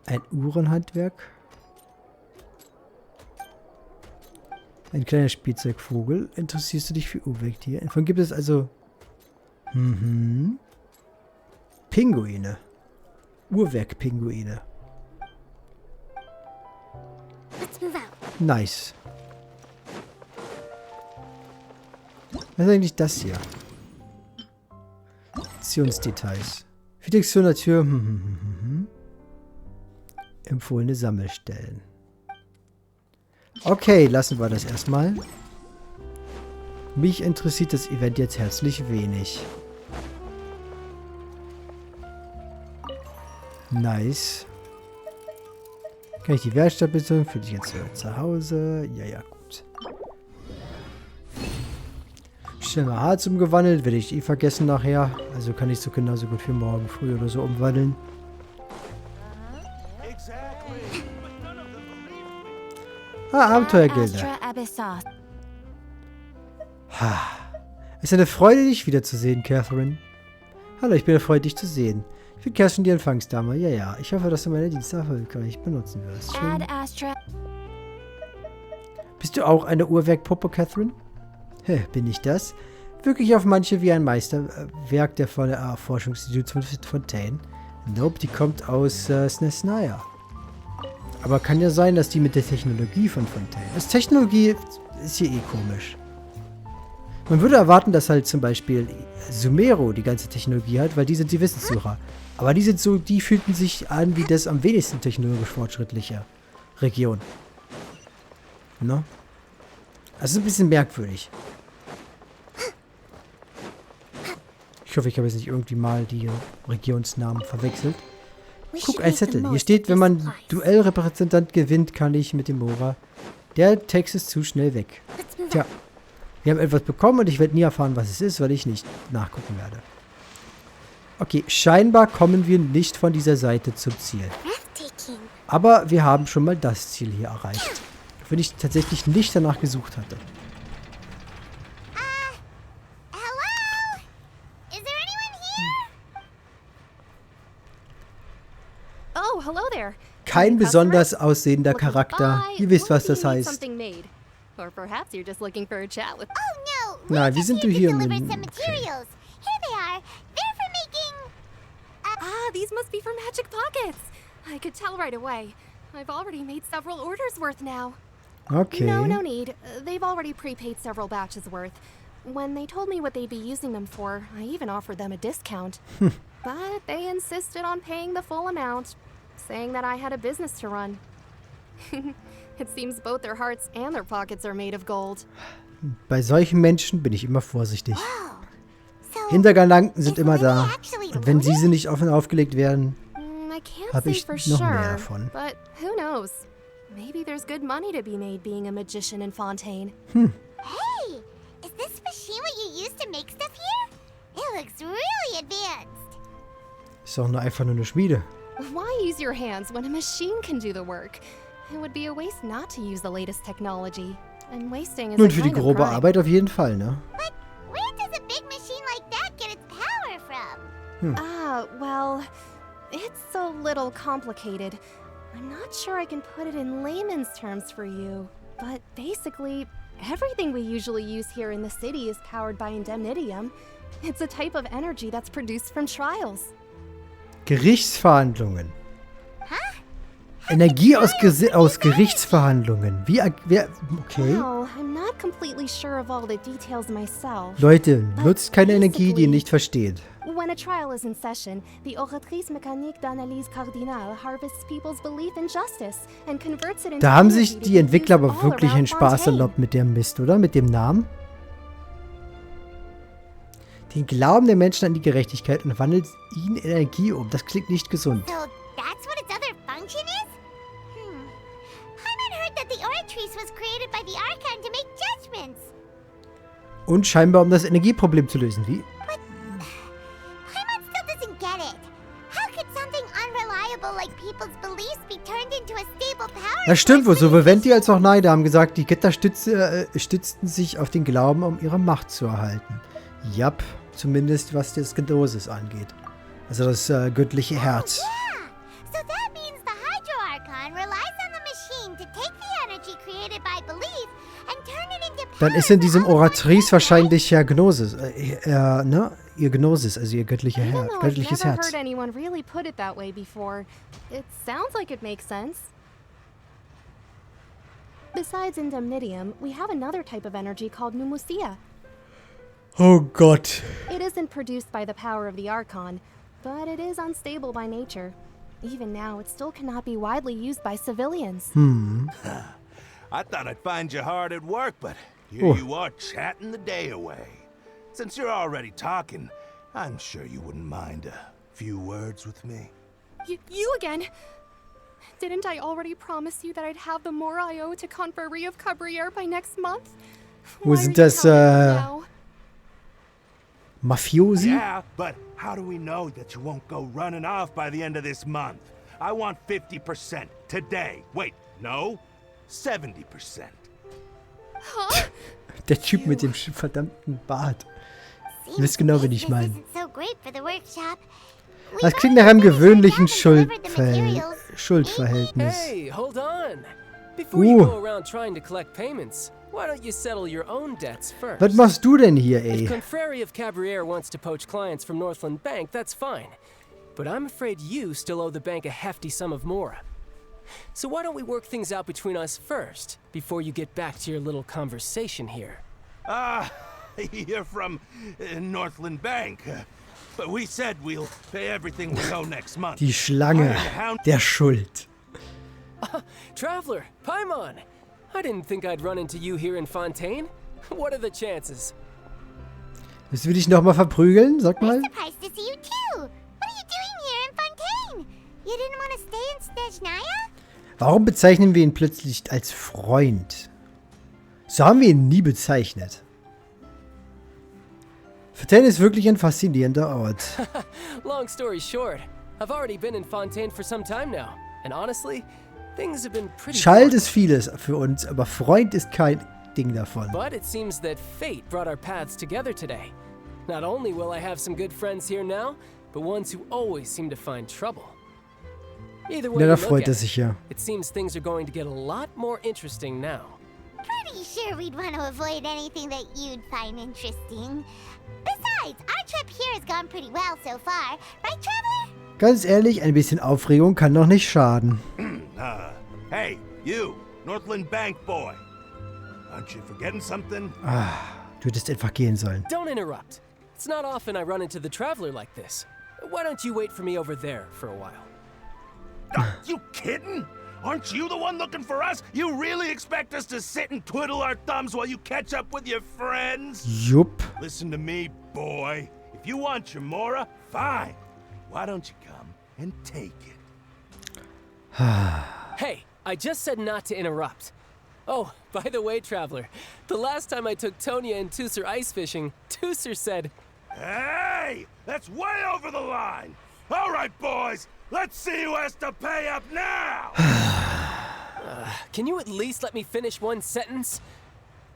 [SPEAKER 3] Ein Uhrenhandwerk. Ein kleiner Spielzeugvogel. Interessierst du dich für Uhrwerktiere? Davon gibt es also... Pinguine. Uhrwerkpinguine. Nice. Was ist eigentlich das hier? Aktionsdetails. Fiktion der Tür. Empfohlene Sammelstellen. Okay, lassen wir das erstmal. Mich interessiert das Event jetzt herzlich wenig. Nice. Kann ich die Werkstatt besuchen? Für dich jetzt zu Hause? Ja, gut. Schnell mal Harz umgewandelt. Werde ich vergessen nachher. Also kann ich so genauso gut für morgen früh oder so umwandeln. Abenteuergilde. Es ist eine Freude, dich wiederzusehen, Catherine. Hallo, ich bin erfreut, dich zu sehen. Ich bin Kerstin, die Empfangsdame. Ja. Ich hoffe, dass du meine Dienste erfolgreich benutzen wirst. Schön. Bist du auch eine Uhrwerkpuppe, Catherine? Bin ich das? Wirklich auf manche wie ein Meisterwerk der Forschungsinstituts von Fontaine? Nope, die kommt aus Snesnaya. Aber kann ja sein, dass die mit der Technologie von Fontaine... Das Technologie ist hier eh komisch. Man würde erwarten, dass halt zum Beispiel Sumero die ganze Technologie hat, weil die sind die Wissenssucher. Aber die sind so, die fühlten sich an wie das am wenigsten technologisch fortschrittliche Region. Ne? Also ein bisschen merkwürdig. Ich hoffe, ich habe jetzt nicht irgendwie mal die Regionsnamen verwechselt. Guck, ein Zettel. Hier steht, wenn man Duellrepräsentant gewinnt, kann ich mit dem Mora. Der Text ist zu schnell weg. Tja, wir haben etwas bekommen und ich werde nie erfahren, was es ist, weil ich nicht nachgucken werde. Okay, scheinbar kommen wir nicht von dieser Seite zum Ziel. Aber wir haben schon mal das Ziel hier erreicht. Wenn ich tatsächlich nicht danach gesucht hatte.
[SPEAKER 5] Hello? Is there anyone here?
[SPEAKER 6] Oh, hello there.
[SPEAKER 3] kein besonders aussehender Charakter. Ihr wisst, was das heißt.
[SPEAKER 6] Or perhaps you're just looking for a chat with.
[SPEAKER 5] Oh no!
[SPEAKER 3] Na, wie sind du hier?
[SPEAKER 5] Deliver
[SPEAKER 3] Okay.
[SPEAKER 5] some materials. Here they are. They're for making.
[SPEAKER 6] These must be for magic pockets. I could tell right away. I've already made several orders worth now.
[SPEAKER 3] Okay.
[SPEAKER 6] No need. They've already prepaid several batches worth. When they told me what they'd be using them for, I even offered them a discount. But they insisted on paying the full amount, saying that I had a business to run. It seems both their hearts and their pockets are made of gold.
[SPEAKER 3] Bei solchen Menschen bin ich immer vorsichtig.
[SPEAKER 5] So,
[SPEAKER 3] Hintergedanken sind
[SPEAKER 5] is
[SPEAKER 3] immer
[SPEAKER 5] Lily
[SPEAKER 3] da.
[SPEAKER 5] actually
[SPEAKER 3] Und wenn
[SPEAKER 5] loaded?
[SPEAKER 3] diese nicht offen aufgelegt werden,
[SPEAKER 6] I can't
[SPEAKER 3] habe
[SPEAKER 6] say
[SPEAKER 3] ich
[SPEAKER 6] for
[SPEAKER 3] noch mehr
[SPEAKER 6] sure,
[SPEAKER 3] davon.
[SPEAKER 6] but who knows? Maybe there's good money to be made being a magician in Fontaine.
[SPEAKER 5] Hey, is this machine what you use to make stuff here? It looks really advanced.
[SPEAKER 3] Ist doch nur einfach nur eine Schmiede.
[SPEAKER 6] Why use your hands when a machine can do the work? It would be a waste not to use the latest technology. And wasting is
[SPEAKER 3] Nun,
[SPEAKER 6] a
[SPEAKER 3] für die
[SPEAKER 6] kind of
[SPEAKER 3] grobe
[SPEAKER 6] crime.
[SPEAKER 3] Arbeit auf jeden Fall, ne?
[SPEAKER 5] But where does a big machine like that get its power from?
[SPEAKER 6] Well, it's a little complicated. I'm not sure I can put it in layman's terms for you. But basically, everything we usually use here in the city is powered by indemnitium. It's a type of energy that's produced from trials.
[SPEAKER 3] Gerichtsverhandlungen. Energie aus Gerichtsverhandlungen. Okay.
[SPEAKER 6] Well, I'm not completely sure of all the details myself.
[SPEAKER 3] Leute, nutzt keine Energie, die ihr nicht versteht.
[SPEAKER 6] When a trial is in session, the Oratrice Mécanique d'Analyse Cardinale harvests people's belief in justice and converts it into
[SPEAKER 3] Da haben
[SPEAKER 6] energy
[SPEAKER 3] sich
[SPEAKER 6] to
[SPEAKER 3] die
[SPEAKER 6] be
[SPEAKER 3] Entwickler
[SPEAKER 6] used
[SPEAKER 3] aber
[SPEAKER 6] all
[SPEAKER 3] wirklich
[SPEAKER 6] around
[SPEAKER 3] einen Spaß
[SPEAKER 6] Fontaine.
[SPEAKER 3] erlaubt mit dem Mist, oder? Mit dem Namen. Den Glauben der Menschen an die Gerechtigkeit und wandelt ihn in Energie um. Das klingt nicht gesund.
[SPEAKER 5] So that's what its other function is? Paimon heard that the Oratrice was created by the Archon to make judgments.
[SPEAKER 3] Und scheinbar um das Energieproblem zu lösen. Wie?
[SPEAKER 5] Paimon still doesn't get it. How could something unreliable like people's beliefs be turned into a stable power?
[SPEAKER 3] Das stimmt wohl.
[SPEAKER 5] source?
[SPEAKER 3] Sowohl Venti als auch Naida haben gesagt, die Götter stützten sich auf den Glauben, um ihre Macht zu erhalten. Jap, zumindest was das Gnosis angeht. Also das göttliche Herz.
[SPEAKER 5] Yeah. So that means the Hydro Archon relies on the machine to take the energy created by belief and turn it into power.
[SPEAKER 3] Dann ist in diesem
[SPEAKER 5] for other
[SPEAKER 3] Oratrice
[SPEAKER 5] ones,
[SPEAKER 3] wahrscheinlich ja Gnosis. Ne? Ihr Gnosis, also ihr göttliches
[SPEAKER 6] Even though I've
[SPEAKER 3] göttliches
[SPEAKER 6] never
[SPEAKER 3] Herz.
[SPEAKER 6] heard anyone really put it that way before, it sounds like it makes sense. Besides indemnitium, we have another type of energy called pneumosia.
[SPEAKER 3] Oh Gott.
[SPEAKER 6] It isn't produced by the power of the Archon, but it is unstable by nature. Even now, it still cannot be widely used by civilians.
[SPEAKER 8] I thought I'd find you hard at work, but here
[SPEAKER 3] Oh.
[SPEAKER 8] you are chatting the day away. Since you're already talking, I'm sure you wouldn't mind a few words with me.
[SPEAKER 6] You again? Didn't I already promise you that I'd have the more I owe to Confrérie of Cabriere by next month?
[SPEAKER 3] Wo
[SPEAKER 6] Why
[SPEAKER 3] sind
[SPEAKER 6] are you
[SPEAKER 3] das,
[SPEAKER 6] counting me now?
[SPEAKER 3] Mafiosi?
[SPEAKER 8] Yeah, but how do we know that you won't go running off by the end of this month? I want 50% today. Wait, no, 70%.
[SPEAKER 6] Huh?
[SPEAKER 3] Der Typ mit dem verdammten Bart.
[SPEAKER 5] Seems
[SPEAKER 3] Ihr wisst genau, wen
[SPEAKER 5] business
[SPEAKER 3] ich meine.
[SPEAKER 5] isn't so great for the workshop.
[SPEAKER 3] Das
[SPEAKER 5] We've
[SPEAKER 3] klingt nach
[SPEAKER 5] already
[SPEAKER 3] einem
[SPEAKER 5] finished our
[SPEAKER 3] gewöhnlichen
[SPEAKER 5] job and delivered the materials.
[SPEAKER 3] Schuldverhältnis.
[SPEAKER 9] Hey, hold on. Before you
[SPEAKER 3] Ooh.
[SPEAKER 9] go around trying to collect payments, why don't you settle your own debts first?
[SPEAKER 3] Was machst du denn hier,
[SPEAKER 9] If
[SPEAKER 3] ey?
[SPEAKER 9] Confrérie of Cabriere wants to poach clients from Northland Bank, that's fine. But I'm afraid you still owe the bank a hefty sum of mora. So why don't we work things out between us first, before you get back to your little conversation here?
[SPEAKER 8] Ah, you're from Northland Bank. But we said we'll pay everything we owe next month.
[SPEAKER 3] Die Schlange der Schuld.
[SPEAKER 9] Traveler, Paimon! I didn't think I'd run into you here in Fontaine. What are the chances?
[SPEAKER 3] Willst du dich nochmal verprügeln? Sag mal.
[SPEAKER 5] We're surprised to see you too. What are you doing here in Fontaine? You didn't want to stay in Snezhnaya?
[SPEAKER 3] Warum bezeichnen wir ihn plötzlich als Freund? So haben wir ihn nie bezeichnet. Fontaine ist wirklich ein faszinierender Ort.
[SPEAKER 9] Long story short, I've already been in Fontaine for some time now. And honestly, things have been pretty
[SPEAKER 3] Schalt
[SPEAKER 9] boring.
[SPEAKER 3] ist vieles für uns, aber Freund ist kein Ding davon.
[SPEAKER 9] But it seems that fate brought our paths together today. Not only will I have some good friends here now, but ones who always seem to find trouble. Either way
[SPEAKER 3] Ja,
[SPEAKER 9] you
[SPEAKER 3] da
[SPEAKER 9] look
[SPEAKER 3] freut
[SPEAKER 9] at
[SPEAKER 3] er
[SPEAKER 9] it,
[SPEAKER 3] sich ja.
[SPEAKER 9] it seems things are going to get a lot more interesting now.
[SPEAKER 5] Pretty sure we'd want to avoid anything that you'd find interesting. Besides, our trip here has gone pretty well so far. Right, Traveler?
[SPEAKER 3] Ganz ehrlich, ein bisschen Aufregung kann doch nicht schaden.
[SPEAKER 8] Hey, you, Northland Bank boy. Aren't you forgetting something?
[SPEAKER 3] Du hättest einfach gehen sollen.
[SPEAKER 9] Don't interrupt. It's not often I run into the Traveler like this. Why don't you wait for me over there for a while?
[SPEAKER 8] You kidding? Aren't you the one looking for us? You really expect us to sit and twiddle our thumbs while you catch up with your friends?
[SPEAKER 3] Jupp.
[SPEAKER 8] Listen to me, boy. If you want your Mora, fine. Why don't you come and take it?
[SPEAKER 9] Hey, I just said not to interrupt. Oh, by the way, Traveler, the last time I took Tonya and Tusser ice fishing, Tusser said,
[SPEAKER 8] Hey! That's way over the line! All right, boys, let's see who has to pay up now!
[SPEAKER 9] can you at least let me finish one sentence?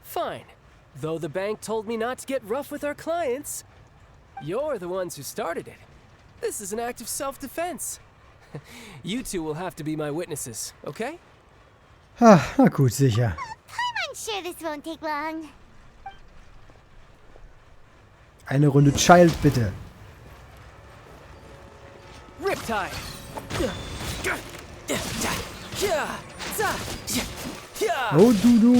[SPEAKER 9] Fine. Though the bank told me not to get rough with our clients, you're the ones who started it. This is an act of self-defense. You two will have to be my witnesses, okay?
[SPEAKER 3] Na gut, sicher.
[SPEAKER 5] I'm sure this won't take long.
[SPEAKER 3] Eine Runde Child, bitte.
[SPEAKER 9] Riptide!
[SPEAKER 3] Oh, du.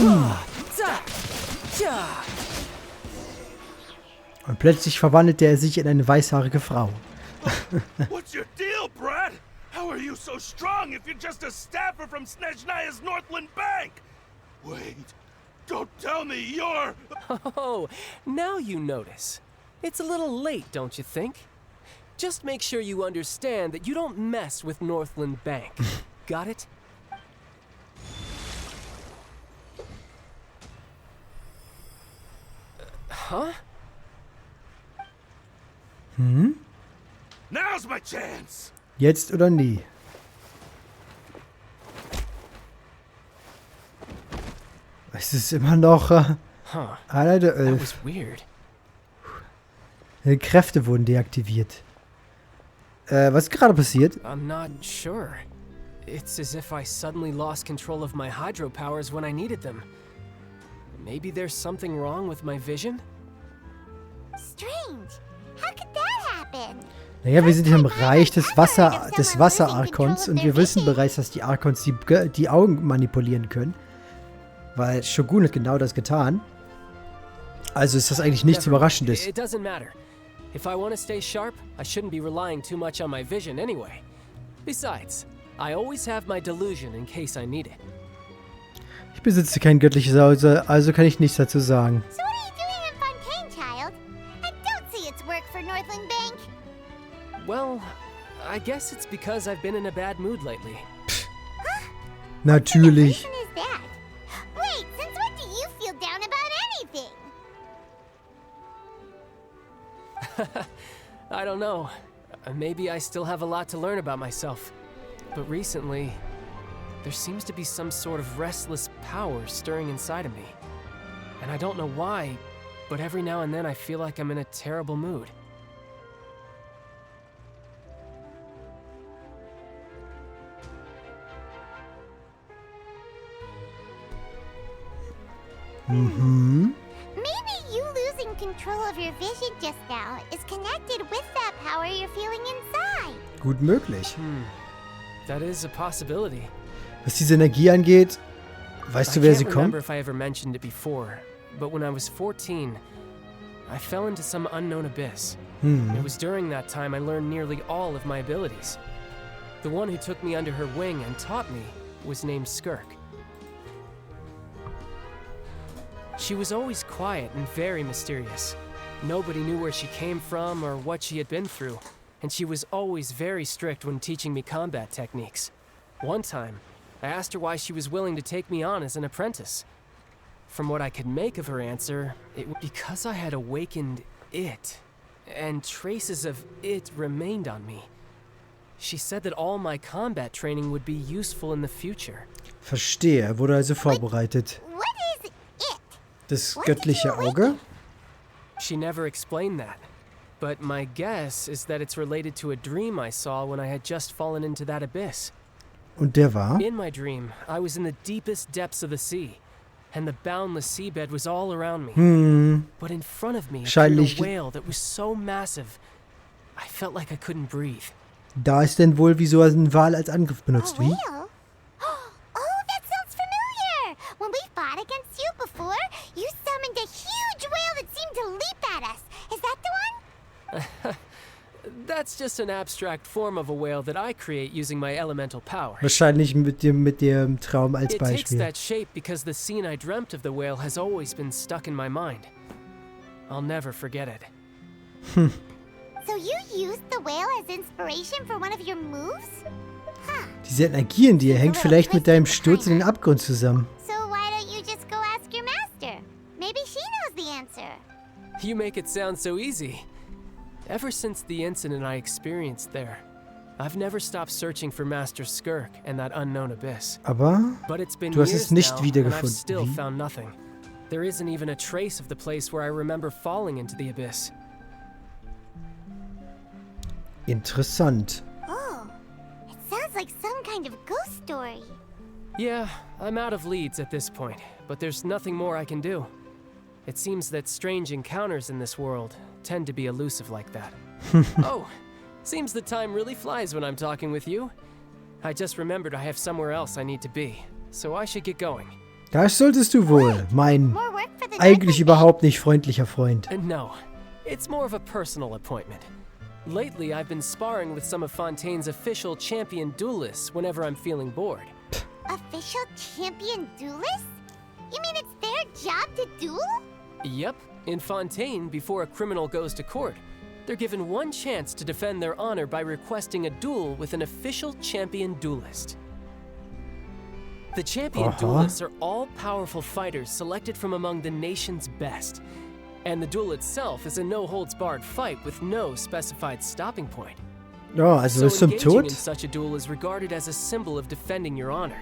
[SPEAKER 3] Und plötzlich verwandelt er sich in eine weißhaarige Frau.
[SPEAKER 8] What's your deal, Brad? How are you so strong if you're just a staffer from Snezhnaya's Northland Bank? Wait, don't tell me you're...
[SPEAKER 9] Oh, now you notice. It's a little late, don't you think? Just make sure you understand that you don't mess with Northland Bank. Got it? Huh?
[SPEAKER 8] Now's my chance!
[SPEAKER 3] Jetzt oder nie. Es ist immer noch einer der
[SPEAKER 9] That
[SPEAKER 3] 11.
[SPEAKER 9] was weird.
[SPEAKER 3] Die Kräfte wurden deaktiviert. Was ist gerade passiert?
[SPEAKER 9] I'm not sure. It's as if I suddenly lost control of my hydro powers when I needed them. Maybe there's something wrong with my vision?
[SPEAKER 5] Strange. How could that happen?
[SPEAKER 3] Naja, wir sind hier im Reich des Wasser-Arkons und wir wissen bereits, dass die Arkons die Augen manipulieren können. Weil Shogun hat genau das getan. Also ist das eigentlich nichts Überraschendes.
[SPEAKER 9] It doesn't matter. If I want to stay sharp, I shouldn't be relying too much on my vision anyway. Besides, I always have my delusion in case I need it.
[SPEAKER 3] Ich besitze kein göttliches Auge, also kann ich nichts dazu sagen.
[SPEAKER 5] So what are you doing in Fontaine, child? I don't see it's work for Northland Bank.
[SPEAKER 9] Well, I guess it's because I've been in a bad mood lately.
[SPEAKER 3] Natürlich.
[SPEAKER 5] What reason is that? Wait, since when do you feel down about anything?
[SPEAKER 9] I don't know. Maybe I still have a lot to learn about myself. But recently, there seems to be some sort of restless power stirring inside of me. And I don't know why, but every now and then I feel like I'm in a terrible mood.
[SPEAKER 5] Maybe you losing control of your vision just now is connected with that power you're feeling inside.
[SPEAKER 3] Gut möglich.
[SPEAKER 9] That is a possibility.
[SPEAKER 3] Was diese Energie angeht, weißt du, wer sie
[SPEAKER 9] I can't remember
[SPEAKER 3] kommt?
[SPEAKER 9] if I ever mentioned it before, but when I was 14, I fell into some unknown abyss. It was during that time I learned nearly all of my abilities. The one who took me under her wing and taught me was named Skirk. She was always quiet and very mysterious. Nobody knew where she came from or what she had been through, and she was always very strict when teaching me combat techniques. One time, I asked her why she was willing to take me on as an apprentice. From what I could make of her answer, it was because I had awakened it, and traces of it remained on me. She said that all my combat training would be useful in the future.
[SPEAKER 3] Verstehe, er wurde also vorbereitet.
[SPEAKER 5] What is it?
[SPEAKER 3] Das göttliche Auge?
[SPEAKER 9] She never explained that, but my guess is that it's related to a dream I saw when I had just fallen into that abyss.
[SPEAKER 3] Und der war?
[SPEAKER 9] In my dream, I was in the deepest depths of the sea, and the boundless seabed was all around me. But in front of me appeared a whale that was so massive, I felt like I couldn't breathe.
[SPEAKER 3] Da ist denn wohl, wieso ein Wal als Angriff benutzt. Wie?
[SPEAKER 5] Whale? Oh, that sounds familiar! When we fought against you before, you summoned a huge whale that seemed to leap at us. Is that the one?
[SPEAKER 9] That's just an abstract form of a whale that I create using my elemental power.
[SPEAKER 3] Wahrscheinlich mit dem Traum als
[SPEAKER 9] It takes
[SPEAKER 3] Beispiel.
[SPEAKER 9] that shape because the scene I dreamt of the whale has always been stuck in my mind. I'll never forget it.
[SPEAKER 5] So you used the whale as inspiration for one of your moves? Huh.
[SPEAKER 3] Diese Energie in dir hängt vielleicht mit deinem Sturz in den Abgrund zusammen.
[SPEAKER 5] So why don't you just go ask your master? Maybe she knows the answer.
[SPEAKER 9] You make it sound so easy. Ever since the incident I experienced there, I've never stopped searching for Master Skirk and that unknown abyss.
[SPEAKER 3] Aber
[SPEAKER 9] But it's been
[SPEAKER 3] du hast
[SPEAKER 9] years
[SPEAKER 3] es nicht
[SPEAKER 9] now, and I've
[SPEAKER 3] wiedergefunden.
[SPEAKER 9] still
[SPEAKER 3] Wie?
[SPEAKER 9] found nothing. There isn't even a trace of the place where I remember falling into the abyss.
[SPEAKER 3] Interessant.
[SPEAKER 5] Oh, it sounds like some kind of ghost story.
[SPEAKER 9] Yeah, I'm out of leads at this point, but there's nothing more I can do. It seems that strange encounters in this world tend to be elusive like that. Oh, seems the time really flies when I'm talking with you. I just remembered I have somewhere else I need to be, so I should get going.
[SPEAKER 3] Das solltest du wohl, mein
[SPEAKER 5] More work for the
[SPEAKER 3] eigentlich
[SPEAKER 5] Northland
[SPEAKER 3] überhaupt nicht freundlicher Freund.
[SPEAKER 9] And no, it's more of a personal appointment. Lately, I've been sparring with some of Fontaine's official champion duelists whenever I'm feeling bored.
[SPEAKER 5] Official champion duelists? You mean it's their job to duel?
[SPEAKER 9] Yep, in Fontaine, before a criminal goes to court, they're given one chance to defend their honor by requesting a duel with an official champion duelist. The champion duelists are all powerful fighters selected from among the nation's best. And the duel itself is a no-holds-barred fight with no specified stopping point.
[SPEAKER 3] Ja, also
[SPEAKER 9] So
[SPEAKER 3] bis zum
[SPEAKER 9] engaging
[SPEAKER 3] Tod.
[SPEAKER 9] in such a duel is regarded as a symbol of defending your honor.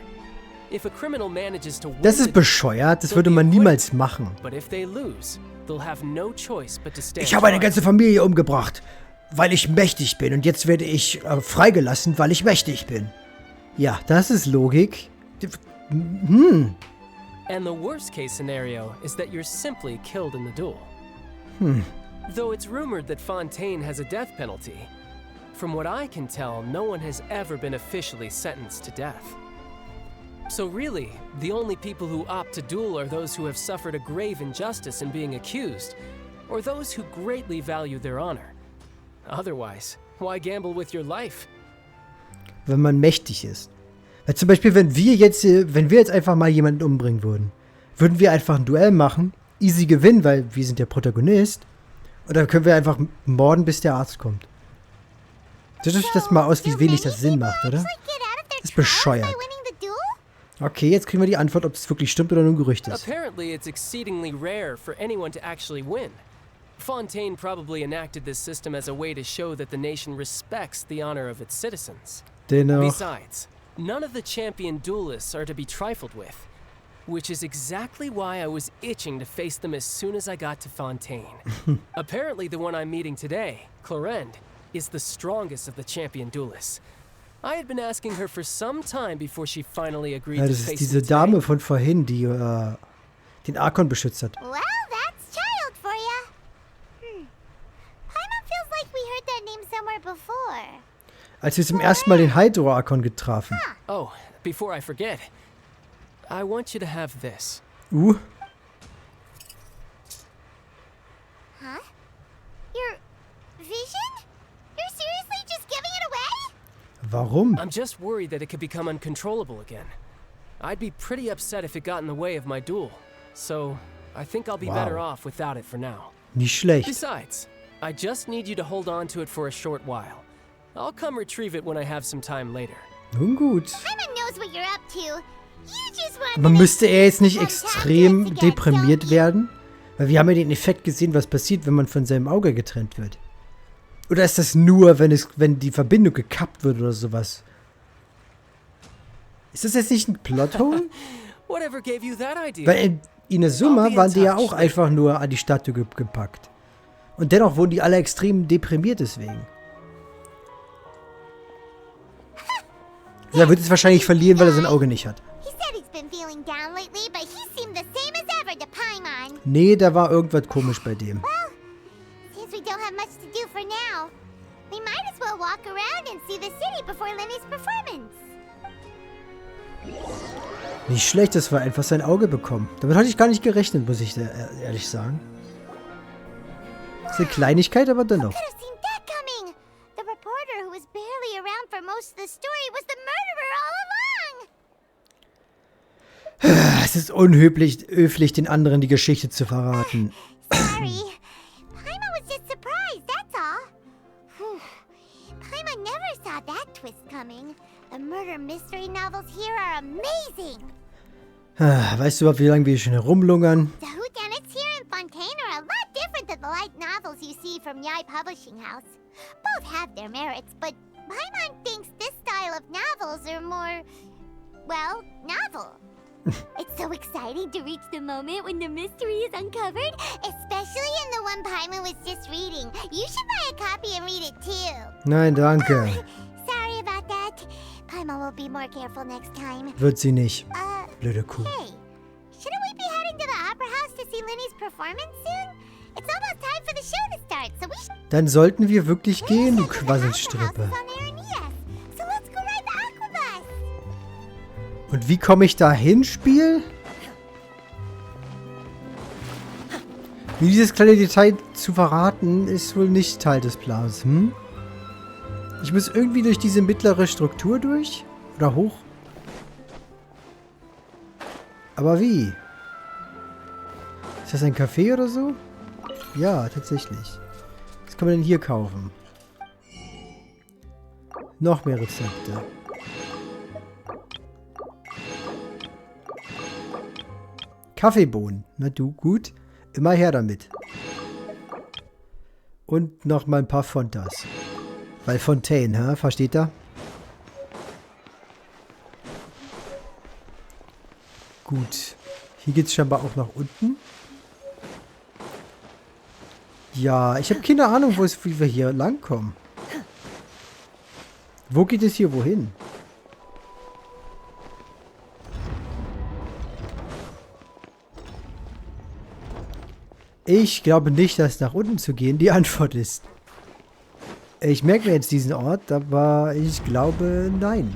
[SPEAKER 9] If a criminal manages to win
[SPEAKER 3] Das
[SPEAKER 9] the
[SPEAKER 3] ist bescheuert, das würde man niemals machen.
[SPEAKER 9] but if they lose, they'll have no choice but to stand
[SPEAKER 3] Ich habe eine
[SPEAKER 9] trial.
[SPEAKER 3] ganze Familie umgebracht, weil ich mächtig bin. Und jetzt werde ich freigelassen, weil ich mächtig bin. Ja, das ist Logik.
[SPEAKER 9] And the worst case scenario is that you're simply killed in the duel. Though it's rumored that Fontaine has a death penalty, from what I can tell, no one has ever been officially sentenced to death. So really, the only people who opt to duel are those who have suffered a grave injustice in being accused, or those who greatly value their honor. Otherwise, why gamble with your life?
[SPEAKER 3] Wenn man mächtig ist. Weil zum Beispiel, wenn wir jetzt einfach mal jemanden umbringen würden wir einfach ein Duell machen, easy gewinnen, weil wir sind der Protagonist. Und dann können wir einfach morden, bis der Arzt kommt. Seht euch das mal aus, wie wenig das Sinn macht, oder? Das ist bescheuert. Okay, jetzt kriegen wir die Antwort, ob es wirklich stimmt oder nur ein Gerücht ist.
[SPEAKER 9] Apparently, it's exceedingly rare for anyone to actually win. Fontaine probably enacted this system as a way to show that the nation respects the honor of its citizens.
[SPEAKER 3] Dennoch.
[SPEAKER 9] Besides, none of the champion duelists are to be trifled with, which is exactly why I was itching to face them as soon as I got to Fontaine. Apparently, the one I'm meeting today, Clorend, is the strongest of the champion duelists. I had been asking her for some time before she finally agreed
[SPEAKER 3] Ja,
[SPEAKER 9] to
[SPEAKER 3] das
[SPEAKER 9] face
[SPEAKER 3] ist diese
[SPEAKER 9] me today.
[SPEAKER 3] Dame von vorhin, die den Arkon beschützt hat.
[SPEAKER 5] Well, that's child for ya. Paimon feels like we heard that name somewhere before.
[SPEAKER 3] Als wir zum ersten Mal den Hydro-Arkon getrafen.
[SPEAKER 9] Oh, before I forget, I want you to have this.
[SPEAKER 5] Huh? Your vision? You're seriously just giving it away?
[SPEAKER 3] Warum?
[SPEAKER 9] I'm just worried that it could become uncontrollable again. I'd be pretty upset if it got in the way of my duel. So, I think I'll be better off without it for now.
[SPEAKER 3] Nicht schlecht.
[SPEAKER 9] Besides, I just need you to hold on to it for a short while. I'll come retrieve it when I have some time later.
[SPEAKER 3] Nun gut.
[SPEAKER 5] Paimon knows what you're up to. You just want
[SPEAKER 3] Aber
[SPEAKER 5] to
[SPEAKER 3] müsste er jetzt nicht
[SPEAKER 5] Fontaine
[SPEAKER 3] extrem
[SPEAKER 5] to get,
[SPEAKER 3] deprimiert
[SPEAKER 5] don't you?
[SPEAKER 3] werden? Weil wir haben ja den Effekt gesehen, was passiert, wenn man von seinem Auge getrennt wird. Oder ist das nur, wenn die Verbindung gekappt wird oder sowas? Ist das jetzt nicht ein Plothole?
[SPEAKER 9] Whatever gave you that idea?
[SPEAKER 3] Weil in Inazuma waren die ja auch einfach nur an die Statue gepackt. Und dennoch wurden die alle extrem deprimiert deswegen. Er wird es wahrscheinlich verlieren, weil er sein Auge nicht hat.
[SPEAKER 5] He said he's been feeling down lately, but he seemed the same as ever to Paimon.
[SPEAKER 3] Nee, da war irgendwas komisch bei dem.
[SPEAKER 5] Well, since we don't have much to do for now, we might as well walk around and see the city before Lenny's performance.
[SPEAKER 3] Nicht schlecht, dass wir einfach sein Auge bekommen. Damit hatte ich gar nicht gerechnet, muss ich ehrlich sagen. Das ist eine Kleinigkeit, aber dennoch.
[SPEAKER 5] Could have seen that coming. The reporter who was barely around for most of the story was the murderer all along.
[SPEAKER 3] Es ist unhöflich, den anderen die Geschichte zu verraten.
[SPEAKER 5] Sorry. Paimon was just surprised, that's all. Whew. Paimon never saw that twist coming. The murder mystery novels here are amazing.
[SPEAKER 3] Weißt du überhaupt, wie lange wir schon herumlungern?
[SPEAKER 5] The whodunits here in Fontaine are a lot different than the light novels you see from Yai Publishing House. Both have their merits, but Paimon thinks this style of novels are more, well, novel. It's so exciting to reach the moment when the mystery is uncovered, especially in the one Paimon was just reading. You should buy a copy and read it too.
[SPEAKER 3] Nein, danke.
[SPEAKER 5] Sorry about that. Paimon will be more careful next time.
[SPEAKER 3] Wird sie nicht. Blöde Kuh.
[SPEAKER 5] Hey, shouldn't we be heading to the Opera House to see Lenny's performance soon? It's almost time for the show to start, so we should...
[SPEAKER 3] Dann sollten wir wirklich gehen, du
[SPEAKER 5] So
[SPEAKER 3] Quasselstrippe.
[SPEAKER 5] let's go ride the Aquabus.
[SPEAKER 3] Und wie komme ich da hin, Spiel? Wie dieses kleine Detail zu verraten, ist wohl nicht Teil des Plans, hm? Ich muss irgendwie durch diese mittlere Struktur durch? Oder hoch? Aber wie? Ist das ein Café oder so? Ja, tatsächlich. Was kann man denn hier kaufen? Noch mehr Rezepte. Kaffeebohnen. Na du, gut. Immer her damit. Und noch mal ein paar Fontas. Weil Fontaine, hä? Versteht ihr? Gut. Hier geht's scheinbar auch nach unten. Ja, ich habe keine Ahnung, wie wir hier langkommen. Wo geht es hier wohin? Ich glaube nicht, dass nach unten zu gehen die Antwort ist. Ich merke mir jetzt diesen Ort, aber ich glaube, nein.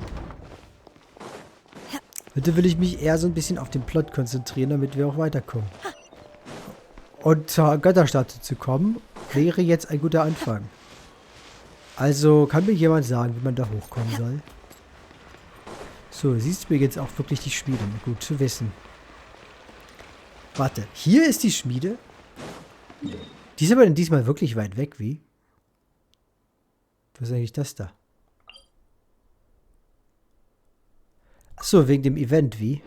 [SPEAKER 3] Heute will ich mich eher so ein bisschen auf den Plot konzentrieren, damit wir auch weiterkommen. Und zur Götterstatue zu kommen, wäre jetzt ein guter Anfang. Also kann mir jemand sagen, wie man da hochkommen soll? So, siehst du mir jetzt auch wirklich die Schmiede. Gut zu wissen. Warte, hier ist die Schmiede? Die ist aber dann diesmal wirklich weit weg, wie? Was ist eigentlich das da? Achso, wegen dem Event, wie?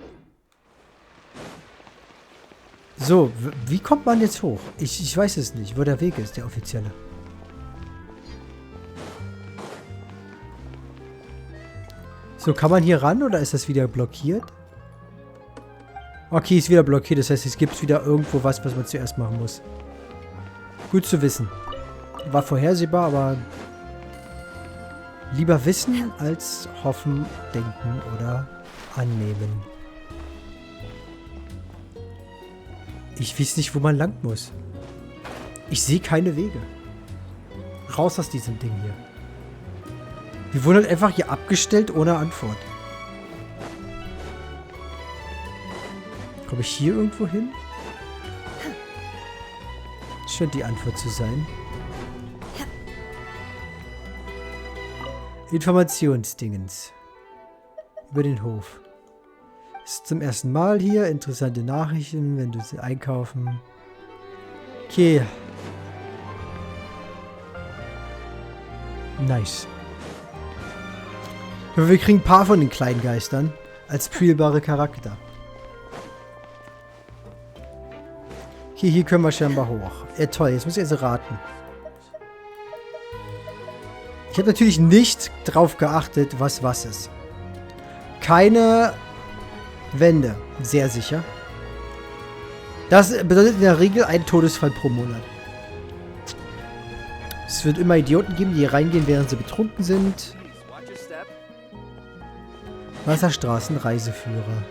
[SPEAKER 3] So, wie kommt man jetzt hoch? Ich weiß es nicht, wo der Weg ist, der offizielle. So, kann man hier ran oder ist das wieder blockiert? Okay, ist wieder blockiert, das heißt, es gibt wieder irgendwo was man zuerst machen muss. Gut zu wissen. War vorhersehbar, aber lieber wissen als hoffen, denken oder annehmen. Ich weiß nicht, wo man lang muss. Ich sehe keine Wege. Raus aus diesem Ding hier. Wir wurden halt einfach hier abgestellt ohne Antwort. Komme ich hier irgendwo hin? Das scheint die Antwort zu sein. Informationsdingens. Über den Hof. Ist zum ersten Mal hier. Interessante Nachrichten, wenn du sie einkaufen. Okay. Nice. Aber wir kriegen ein paar von den kleinen Geistern als spielbare Charakter. Okay, hier können wir scheinbar hoch. Ja, toll. Jetzt muss ich also raten. Ich habe natürlich nicht drauf geachtet, was ist. Keine Wände. Sehr sicher. Das bedeutet in der Regel einen Todesfall pro Monat. Es wird immer Idioten geben, die hier reingehen, während sie betrunken sind. Wasserstraßenreiseführer.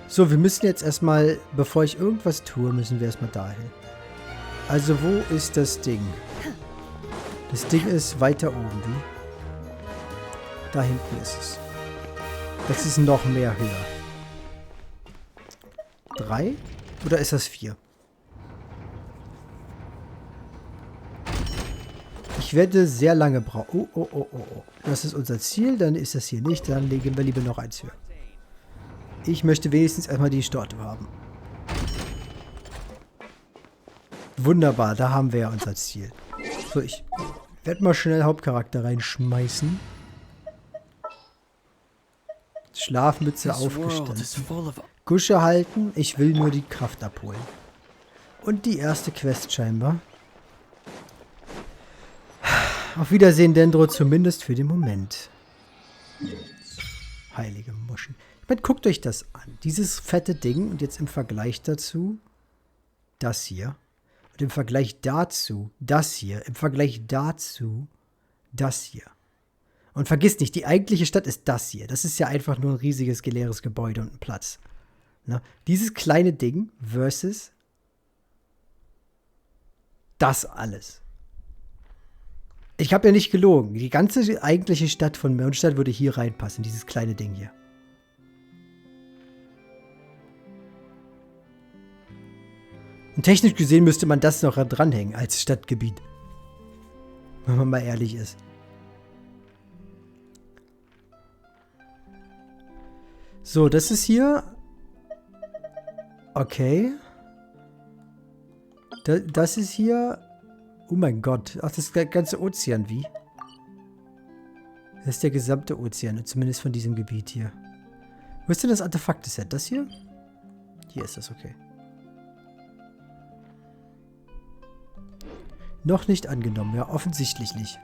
[SPEAKER 3] So, wir müssen jetzt erstmal, bevor ich irgendwas tue, müssen wir erstmal dahin. Also, wo ist das Ding? Das Ding ist weiter oben, wie? Da hinten ist es. Das ist noch mehr höher. 3? Oder ist das 4? Ich werde sehr lange brauchen. Oh. Das ist unser Ziel, dann ist das hier nicht. Dann legen wir lieber noch eins höher. Ich möchte wenigstens erstmal die Statue haben. Wunderbar, da haben wir ja unser Ziel. So, ich werde mal schnell Hauptcharakter reinschmeißen. Schlafmütze aufgestanden. Gusche halten, ich will nur die Kraft abholen. Und die erste Quest scheinbar. Auf Wiedersehen, Dendro, zumindest für den Moment. Heilige Muschel. Ich meine, guckt euch das an. Dieses fette Ding und jetzt im Vergleich dazu das hier. Und im Vergleich dazu das hier. Im Vergleich dazu das hier. Und vergiss nicht, die eigentliche Stadt ist das hier. Das ist ja einfach nur ein riesiges, leeres Gebäude und ein Platz. Na, dieses kleine Ding versus das alles. Ich habe ja nicht gelogen. Die ganze eigentliche Stadt von Mondstadt würde hier reinpassen, dieses kleine Ding hier. Und technisch gesehen müsste man das noch dranhängen als Stadtgebiet. Wenn man mal ehrlich ist. So, das ist hier. Okay. Das ist hier. Oh mein Gott. Ach, das ist der ganze Ozean, wie? Das ist der gesamte Ozean, zumindest von diesem Gebiet hier. Wo ist denn das Artefakte-Set? Das hier? Hier ist das, okay. Noch nicht angenommen, ja, offensichtlich nicht.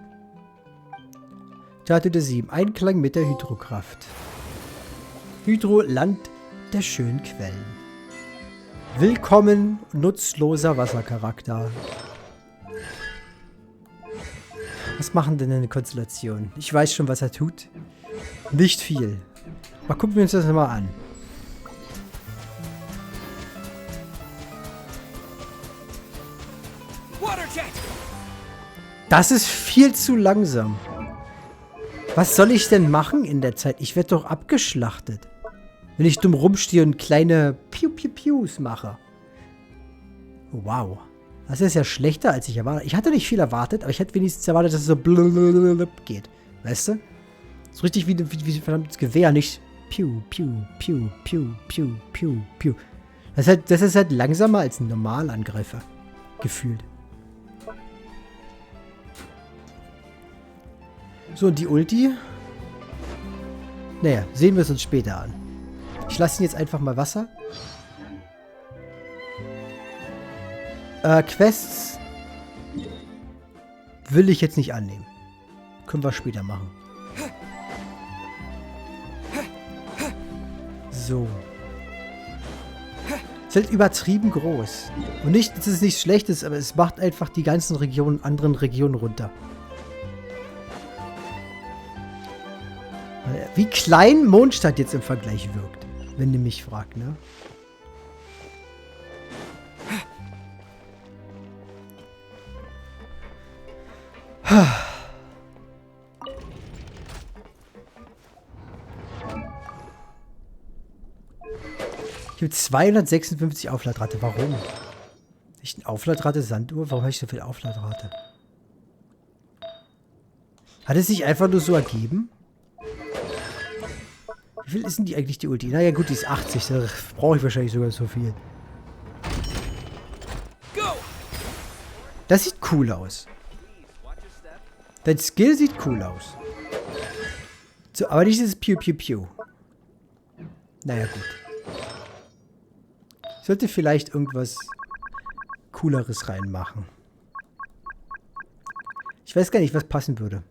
[SPEAKER 3] Statue 7. Einklang mit der Hydrokraft. Hydro, Land der schönen Quellen. Willkommen, nutzloser Wassercharakter. Was machen denn eine Konstellation? Ich weiß schon, was er tut. Nicht viel. Mal gucken wir uns das mal an. Das ist viel zu langsam. Was soll ich denn machen in der Zeit? Ich werde doch abgeschlachtet. Wenn ich dumm rumstehe und kleine Piu-Piu-Pius mache. Wow. Das ist ja schlechter, als ich erwartet. Ich hatte nicht viel erwartet, aber ich hätte wenigstens erwartet, dass es so blablabla geht. Weißt du? So richtig wie ein verdammtes Gewehr, nicht Piu, Piu, Piu, Piu, Piu, Piu, Piu. Das ist halt langsamer als ein Normalangreifer. Gefühlt. So, und die Ulti? Naja, sehen wir es uns später an. Ich lasse ihn jetzt einfach mal Wasser. Quests will ich jetzt nicht annehmen. Können wir später machen. So. Es ist halt übertrieben groß. Und nicht, dass es nichts Schlechtes, aber es macht einfach die ganzen anderen Regionen runter. Wie klein Mondstadt jetzt im Vergleich wirkt. Wenn du mich fragst, ne? Ich habe 256 Aufladrate. Warum? Nicht eine Aufladrate Sanduhr? Warum habe ich so viel Aufladrate? Hat es sich einfach nur so ergeben? Wie viel ist denn die eigentlich, die Ulti? Naja gut, die ist 80. Da brauche ich wahrscheinlich sogar so viel. Das sieht cool aus. Dein Skill sieht cool aus. So, aber nicht dieses Piu Piu Piu. Naja, gut. Ich sollte vielleicht irgendwas Cooleres reinmachen. Ich weiß gar nicht, was passen würde.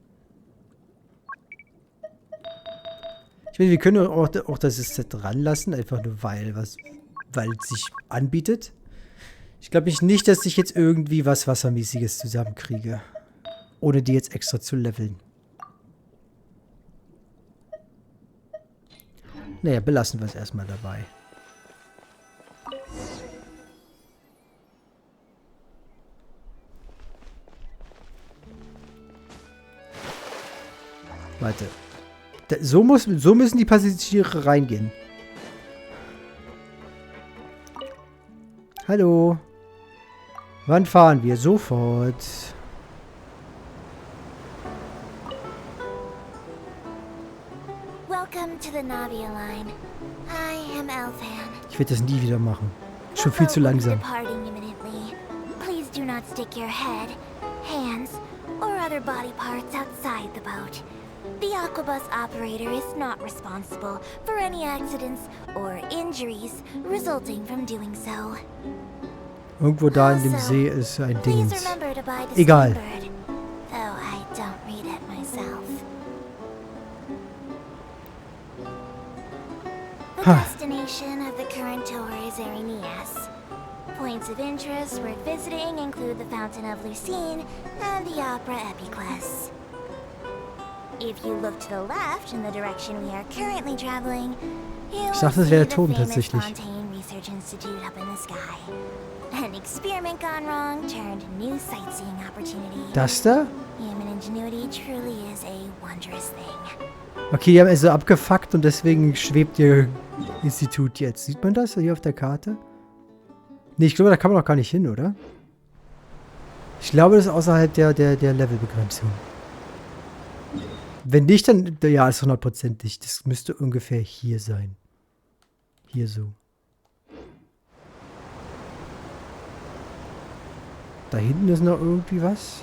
[SPEAKER 3] Ich meine, wir können auch das Set ranlassen, einfach nur weil es sich anbietet. Ich glaube nicht, dass ich jetzt irgendwie was Wassermäßiges zusammenkriege. Ohne die jetzt extra zu leveln. Naja, belassen wir es erstmal dabei. Warte. So müssen die Passagiere reingehen. Hallo. Wann fahren wir? Sofort.
[SPEAKER 6] Welcome to the Navia line. I am Elfan.
[SPEAKER 3] Ich werde das nie wieder machen. Schon viel zu langsam.
[SPEAKER 6] Departing imminently. Please do not stick your head, hands, or other body parts outside the boat. The Aquabus operator is not responsible for any accidents or injuries resulting from doing so.
[SPEAKER 3] Irgendwo da in dem See ist ein Ding.
[SPEAKER 6] Please remember to buy the
[SPEAKER 3] Egal.
[SPEAKER 6] Bird, though I don't read it myself. The destination of the current tour is Erinias. Points of interest worth visiting include the Fountain of Lucine and the Opera Epiclese. If you look to the left in the direction we are currently traveling, you will
[SPEAKER 3] dachte, es
[SPEAKER 6] see
[SPEAKER 3] wäre der
[SPEAKER 6] the
[SPEAKER 3] Turm
[SPEAKER 6] famous
[SPEAKER 3] tatsächlich.
[SPEAKER 6] Fontaine Research Institute up in the sky. An experiment gone wrong turned new sightseeing opportunity.
[SPEAKER 3] Das da?
[SPEAKER 6] Human ingenuity truly is a wondrous thing.
[SPEAKER 3] Okay, die haben also abgefuckt und deswegen schwebt ihr Institut jetzt. Sieht man das hier auf der Karte? Nee, ich glaube, da kann man doch gar nicht hin, oder? Ich glaube, das ist außerhalb der Levelbegrenzung. Wenn nicht, dann... Ja, ist 100%ig. Das müsste ungefähr hier sein. Hier so. Da hinten ist noch irgendwie was.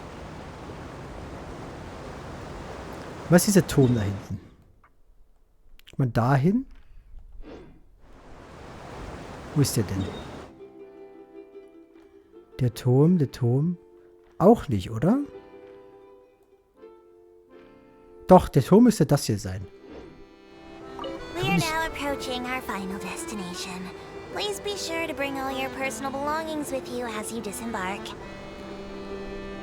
[SPEAKER 3] Was ist dieser Turm da hinten? Kann man da hin? Wo ist der denn? Der Turm. Auch nicht, oder? Doch, der Turm müsste das hier sein.
[SPEAKER 6] We are now approaching our final destination. Please be sure to bring all your personal belongings with you as you disembark.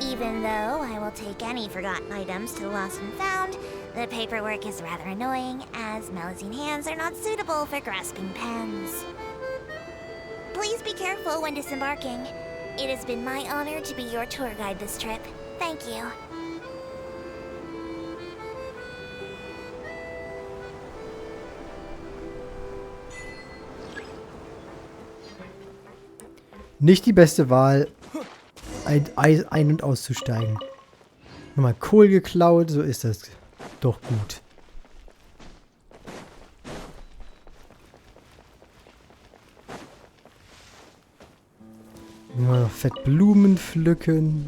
[SPEAKER 6] Even though I will take any forgotten items to the lost and found, the paperwork is rather annoying, as Melusine hands are not suitable for grasping pens. Please be careful when disembarking. It has been my honor to be your tour guide this trip. Thank you.
[SPEAKER 3] Nicht die beste Wahl, ein- und auszusteigen. Nochmal Kohl geklaut, so ist das doch gut. Ja, fett Blumen pflücken.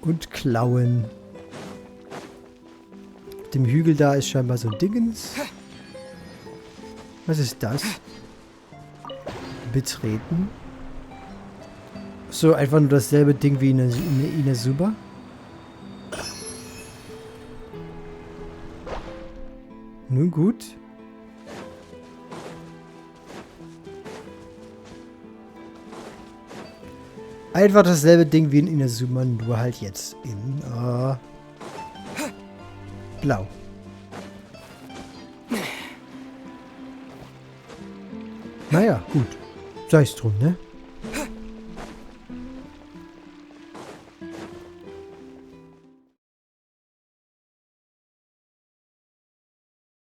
[SPEAKER 3] Und klauen. Auf dem Hügel da ist scheinbar so ein Dingens. Was ist das? Betreten. So, einfach nur dasselbe Ding wie in Inazuma. Nun gut. Einfach dasselbe Ding wie in Inazuma, nur halt jetzt in blau. Naja, gut. Sei es drum, ne?